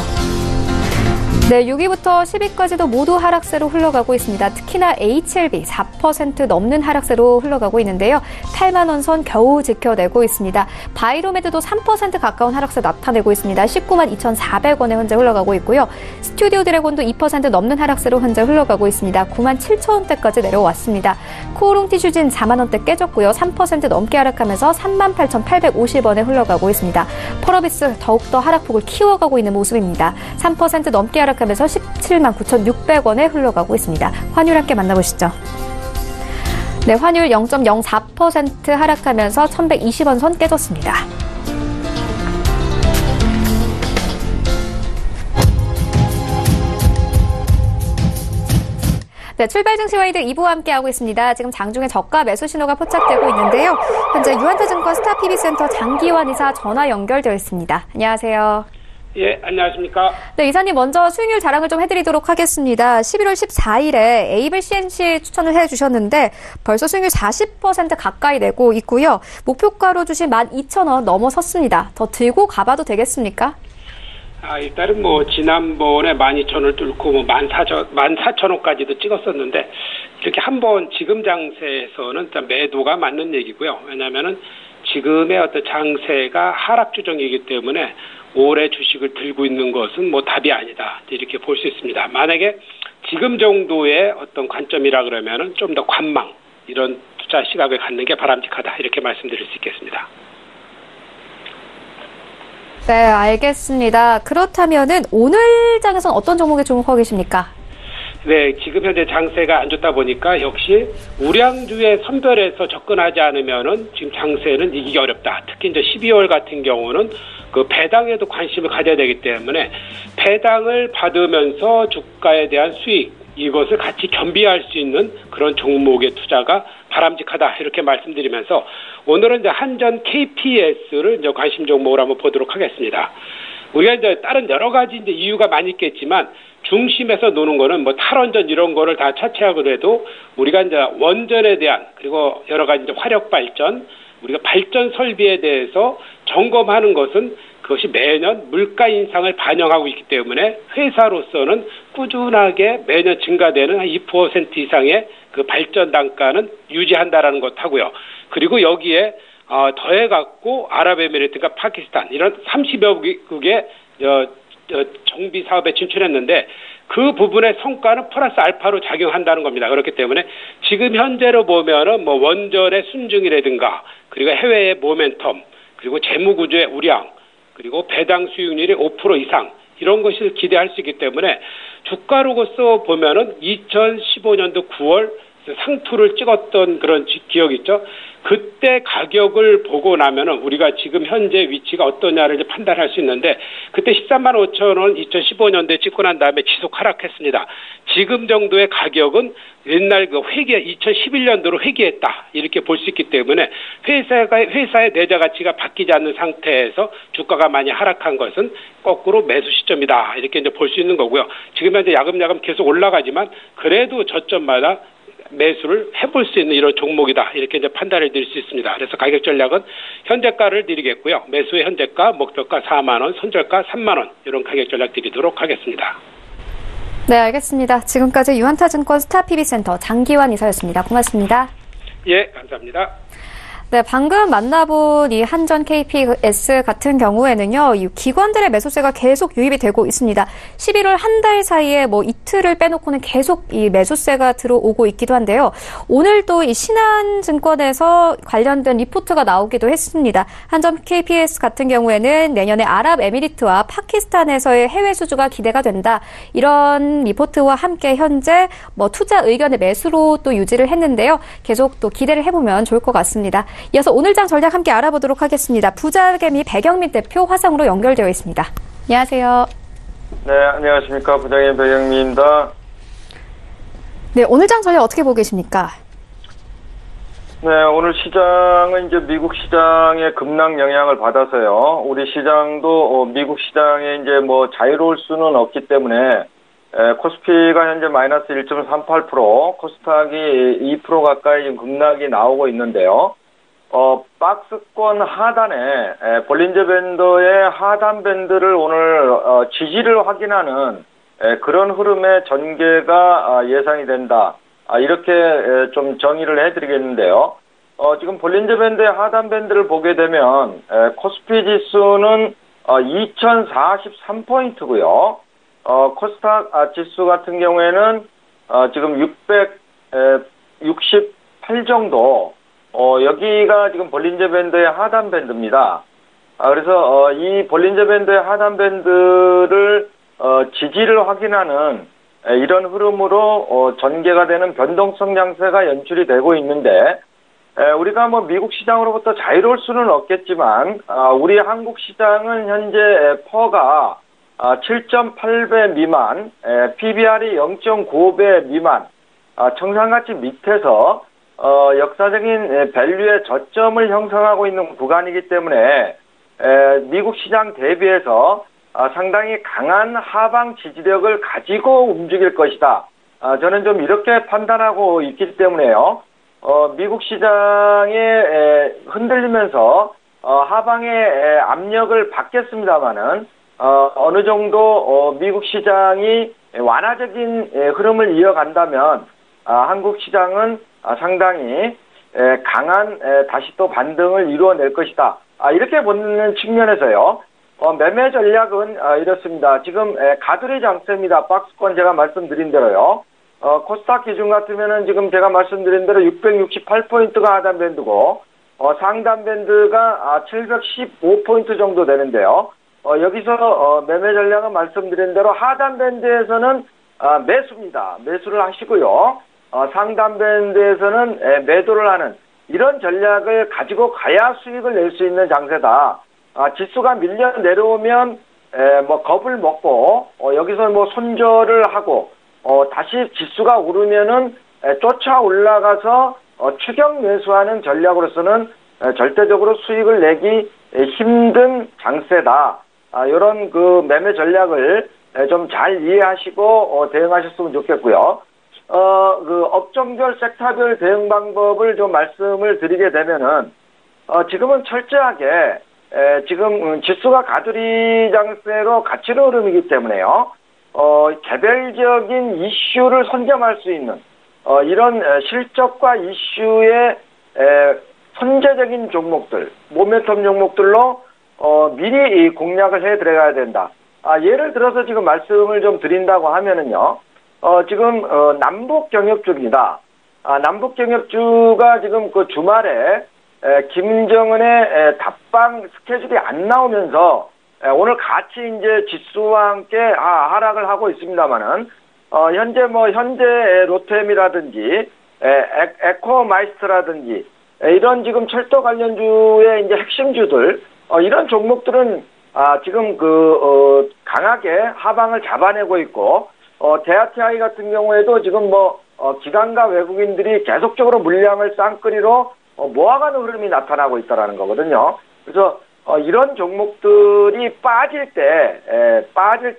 네, 6위부터 10위까지도 모두 하락세로 흘러가고 있습니다. 특히나 HLB 4% 넘는 하락세로 흘러가고 있는데요. 8만 원 선 겨우 지켜내고 있습니다. 바이로메드도 3% 가까운 하락세 나타내고 있습니다. 19만 2,400원에 현재 흘러가고 있고요. 스튜디오 드래곤도 2% 넘는 하락세로 현재 흘러가고 있습니다. 9만 7천 원대까지 내려왔습니다. 코오롱 티슈진 4만 원대 깨졌고요. 3% 넘게 하락하면서 3만 8,850원에 흘러가고 있습니다. 펄어비스 더욱더 하락폭을 키워가고 있는 모습입니다. 3% 넘게 하락하면서 17만 9,600원에 흘러가고 있습니다. 환율 함께 만나보시죠. 네, 환율 0.04% 하락하면서 1,120원 선 깨졌습니다. 네, 출발 증시 와이드 2부와 함께하고 있습니다. 지금 장중에 저가 매수 신호가 포착되고 있는데요. 현재 유한타증권 스타PB센터 장기환 이사 전화 연결되어 있습니다. 안녕하세요. 예, 안녕하십니까. 네, 이사님 먼저 수익률 자랑을 좀 해드리도록 하겠습니다. 11월 14일에 에이블 CNC 추천을 해주셨는데 벌써 수익률 40% 가까이 내고 있고요. 목표가로 주신 12,000원 넘어섰습니다. 더 들고 가봐도 되겠습니까? 일단은 지난번에 12,000원을 뚫고 14,000원까지도 찍었었는데, 이렇게 한번 지금 장세에서는 일단 매도가 맞는 얘기고요. 왜냐면은 지금의 어떤 장세가 하락 추정이기 때문에 올해 주식을 들고 있는 것은 답이 아니다. 이렇게 볼 수 있습니다. 만약에 지금 정도의 어떤 관점이라 그러면은 좀 더 관망, 이런 투자 시각을 갖는 게 바람직하다. 이렇게 말씀드릴 수 있겠습니다. 네, 알겠습니다. 그렇다면은 오늘 장에서는 어떤 종목에 주목하고 계십니까? 네, 지금 현재 장세가 안 좋다 보니까 역시 우량주에 선별해서 접근하지 않으면은 지금 장세는 이기기 어렵다. 특히 이제 12월 같은 경우는 그 배당에도 관심을 가져야 되기 때문에 배당을 받으면서 주가에 대한 수익, 이것을 같이 겸비할 수 있는 그런 종목의 투자가 바람직하다. 이렇게 말씀드리면서 오늘은 이제 한전 KPS를 이제 관심 종목으로 한번 보도록 하겠습니다. 우리가 이제 다른 여러 가지 이제 이유가 많이 있겠지만 중심에서 노는 거는 탈원전 이런 거를 다 차치하고 해도 우리가 이제 원전에 대한, 그리고 여러 가지 이제 화력 발전, 우리가 발전 설비에 대해서 점검하는 것은 그것이 매년 물가 인상을 반영하고 있기 때문에 회사로서는 꾸준하게 매년 증가되는 한 2% 이상의 그 발전 단가는 유지한다라는 것하고요. 그리고 여기에 더해갖고 아랍에미리트가 파키스탄 이런 30여 국의 정비 사업에 진출했는데 그 부분의 성과는 플러스 알파로 작용한다는 겁니다. 그렇기 때문에 지금 현재로 보면은 원전의 순증이라든가, 그리고 해외의 모멘텀, 그리고 재무구조의 우량, 그리고 배당 수익률이 5% 이상, 이런 것을 기대할 수 있기 때문에 주가로서 보면은 2015년도 9월 상투를 찍었던 그런 기억이 있죠. 그때 가격을 보고 나면은 우리가 지금 현재 위치가 어떠냐를 이제 판단할 수 있는데, 그때 13만 5천 원 2015년도에 찍고 난 다음에 지속 하락했습니다. 지금 정도의 가격은 옛날 그 2011년도로 회귀했다. 이렇게 볼 수 있기 때문에 회사의 내재 가치가 바뀌지 않는 상태에서 주가가 많이 하락한 것은 거꾸로 매수 시점이다. 이렇게 이제 볼 수 있는 거고요. 지금 현재 야금야금 계속 올라가지만 그래도 저점마다 매수를 해볼 수 있는 이런 종목이다. 이렇게 이제 판단을 드릴 수 있습니다. 그래서 가격 전략은 현재가를 드리겠고요. 매수의 현재가, 목표가 4만 원, 손절가 3만 원, 이런 가격 전략 드리도록 하겠습니다. 네, 알겠습니다. 지금까지 유한타증권 스타PB센터 장기환 이사였습니다. 고맙습니다. 예, 감사합니다. 네, 방금 만나본 이 한전 KPS 같은 경우에는요, 이 기관들의 매수세가 계속 유입이 되고 있습니다. 11월 한 달 사이에 이틀을 빼놓고는 계속 이 매수세가 들어오고 있기도 한데요. 오늘도 이 신한증권에서 관련된 리포트가 나오기도 했습니다. 한전 KPS 같은 경우에는 내년에 아랍에미리트와 파키스탄에서의 해외 수주가 기대가 된다. 이런 리포트와 함께 현재 투자 의견의 매수로 또 유지를 했는데요. 계속 또 기대를 해보면 좋을 것 같습니다. 이어서 오늘장 전략 함께 알아보도록 하겠습니다. 부자개미 배경민 대표 화상으로 연결되어 있습니다. 안녕하세요. 네, 안녕하십니까. 부자개미 배경민입니다. 네, 오늘장 전략 어떻게 보고 계십니까? 네, 오늘 시장은 이제 미국 시장의 급락 영향을 받아서요. 우리 시장도 미국 시장에 이제 자유로울 수는 없기 때문에 코스피가 현재 마이너스 1.38%, 코스닥이 2% 가까이 지금 급락이 나오고 있는데요. 박스권 하단에 볼린저 밴드의 하단 밴드를 오늘 지지를 확인하는 그런 흐름의 전개가 예상이 된다. 이렇게 좀 정의를 해드리겠는데요. 지금 볼린저 밴드의 하단 밴드를 보게 되면 코스피 지수는 2043포인트고요. 코스닥 지수 같은 경우에는 지금 668 정도, 여기가 지금 볼린저 밴드의 하단 밴드입니다. 그래서 이 볼린저 밴드의 하단 밴드를 지지를 확인하는 이런 흐름으로 전개가 되는 변동성 양세가 연출이 되고 있는데, 우리가 미국 시장으로부터 자유로울 수는 없겠지만 우리 한국 시장은 현재 퍼가 7.8배 미만, PBR이 0.9배 미만, 청산가치 밑에서 역사적인 밸류의 저점을 형성하고 있는 구간이기 때문에 미국 시장 대비해서 상당히 강한 하방 지지력을 가지고 움직일 것이다. 저는 좀 이렇게 판단하고 있기 때문에요. 미국 시장에 흔들리면서 하방의 압력을 받겠습니다마는 어느 정도 미국 시장이 완화적인 흐름을 이어간다면 한국 시장은 상당히 강한 다시 또 반등을 이루어낼 것이다. 이렇게 보는 측면에서요. 매매 전략은 이렇습니다. 지금 가두리 장세입니다. 박스권 제가 말씀드린 대로요. 코스닥 기준 같으면은 지금 제가 말씀드린 대로 668포인트가 하단 밴드고 상단 밴드가 715포인트 정도 되는데요. 여기서 매매 전략은 말씀드린 대로 하단 밴드에서는 매수입니다. 매수를 하시고요. 상단 밴드에서는 매도를 하는 이런 전략을 가지고 가야 수익을 낼 수 있는 장세다. 지수가 밀려 내려오면 겁을 먹고 여기서 손절을 하고 다시 지수가 오르면은 쫓아 올라가서 추격 매수하는 전략으로서는 절대적으로 수익을 내기 힘든 장세다. 이런 그 매매 전략을 좀 잘 이해하시고 대응하셨으면 좋겠고요. 그 업종별 섹터별 대응 방법을 좀 말씀을 드리게 되면은 지금은 철저하게 지금 지수가 가두리 장세로 가치로 흐름이기 때문에요. 개별적인 이슈를 선점할 수 있는 이런 실적과 이슈의 선제적인 종목들, 모멘텀 종목들로 미리 공략을 해 들어가야 된다. 예를 들어서 지금 말씀을 좀 드린다고 하면은요. 지금 남북 경협주입니다. 남북 경협주가 지금 그 주말에 김정은의 답방 스케줄이 안 나오면서 오늘 같이 이제 지수와 함께 하락을 하고 있습니다만은 현재 로템이라든지 에코마이스트라든지 이런 지금 철도 관련주의 이제 핵심주들 이런 종목들은 지금 강하게 하방을 잡아내고 있고 대아티아이 같은 경우에도 지금 기관과 외국인들이 계속적으로 물량을 쌍끌이로 모아가는 흐름이 나타나고 있다라는 거거든요. 그래서 이런 종목들이 빠질 때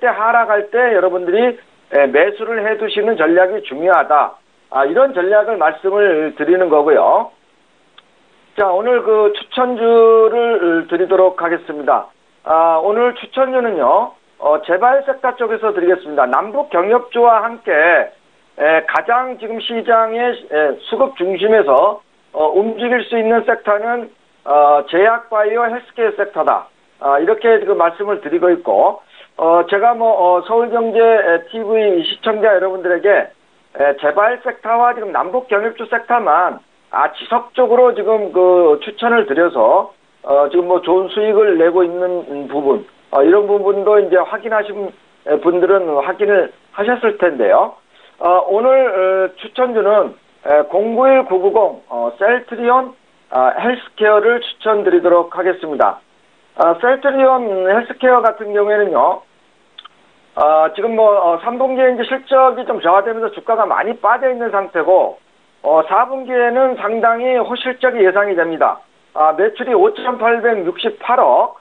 하락할 때 여러분들이 매수를 해두시는 전략이 중요하다. 이런 전략을 말씀을 드리는 거고요. 자, 오늘 그 추천주를 드리도록 하겠습니다. 오늘 추천주는요, 재발 섹터 쪽에서 드리겠습니다. 남북 경협주와 함께 가장 지금 시장의 수급 중심에서 움직일 수 있는 섹터는 제약 바이오 헬스케어 섹터다. 이렇게 지금 말씀을 드리고 있고, 제가 서울경제 TV 시청자 여러분들에게 재발 섹터와 지금 남북 경협주 섹터만 지속적으로 지금 그 추천을 드려서 지금 좋은 수익을 내고 있는 부분, 이런 부분도 이제 확인하신 분들은 확인을 하셨을 텐데요. 오늘 추천주는 091990 셀트리온 헬스케어를 추천드리도록 하겠습니다. 셀트리온 헬스케어 같은 경우에는요, 지금 3분기에 이제 실적이 좀 저하되면서 주가가 많이 빠져 있는 상태고, 4분기에는 상당히 호실적이 예상이 됩니다. 매출이 5,868억,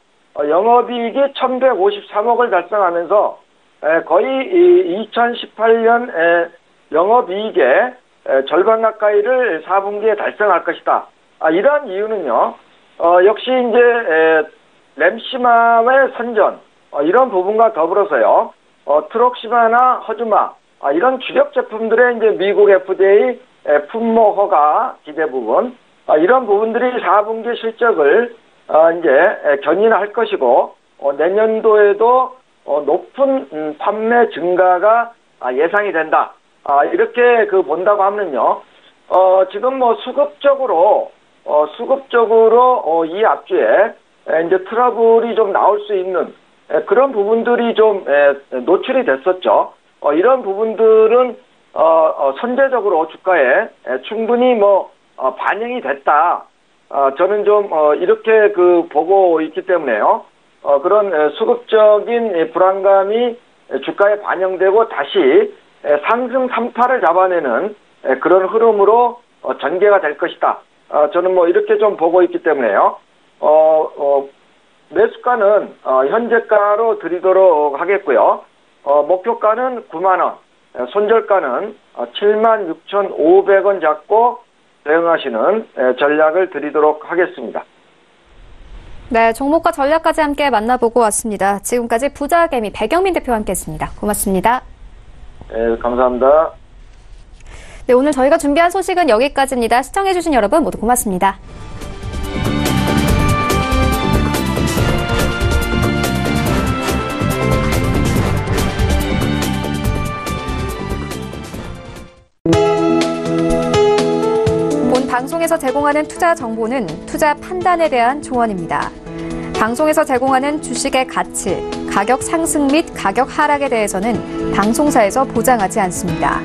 영업이익이 1,153억을 달성하면서 거의 2018년 영업이익의 절반 가까이를 4분기에 달성할 것이다. 이러한 이유는요, 역시 이제 램시마의 선전, 이런 부분과 더불어서요, 트럭시마나 허즈마, 이런 주력 제품들의 이제 미국 FDA 품목 허가 기대 부분, 이런 부분들이 4분기 실적을 이제 견인할 것이고, 내년도에도 높은 판매 증가가 예상이 된다. 이렇게 본다고 하면요, 지금 수급적으로 이 앞주에 이제 트러블이 좀 나올 수 있는 그런 부분들이 좀 노출이 됐었죠. 이런 부분들은 선제적으로 주가에 충분히 반영이 됐다. 저는 좀 이렇게 보고 있기 때문에요. 그런 수급적인 불안감이 주가에 반영되고 다시 상승 3타를 잡아내는 그런 흐름으로 전개가 될 것이다. 저는 뭐 이렇게 좀 보고 있기 때문에요. 매수가는 현재가로 드리도록 하겠고요. 목표가는 9만 원, 손절가는 76,500원 잡고 대응하시는 전략을 드리도록 하겠습니다. 네, 종목과 전략까지 함께 만나보고 왔습니다. 지금까지 부자개미 백영민 대표와 함께했습니다. 고맙습니다. 네, 감사합니다. 네, 오늘 저희가 준비한 소식은 여기까지입니다. 시청해주신 여러분 모두 고맙습니다. 본 방송에서 제공하는 투자 정보는 투자 판단에 대한 조언입니다. 방송에서 제공하는 주식의 가치, 가격 상승 및 가격 하락에 대해서는 방송사에서 보장하지 않습니다.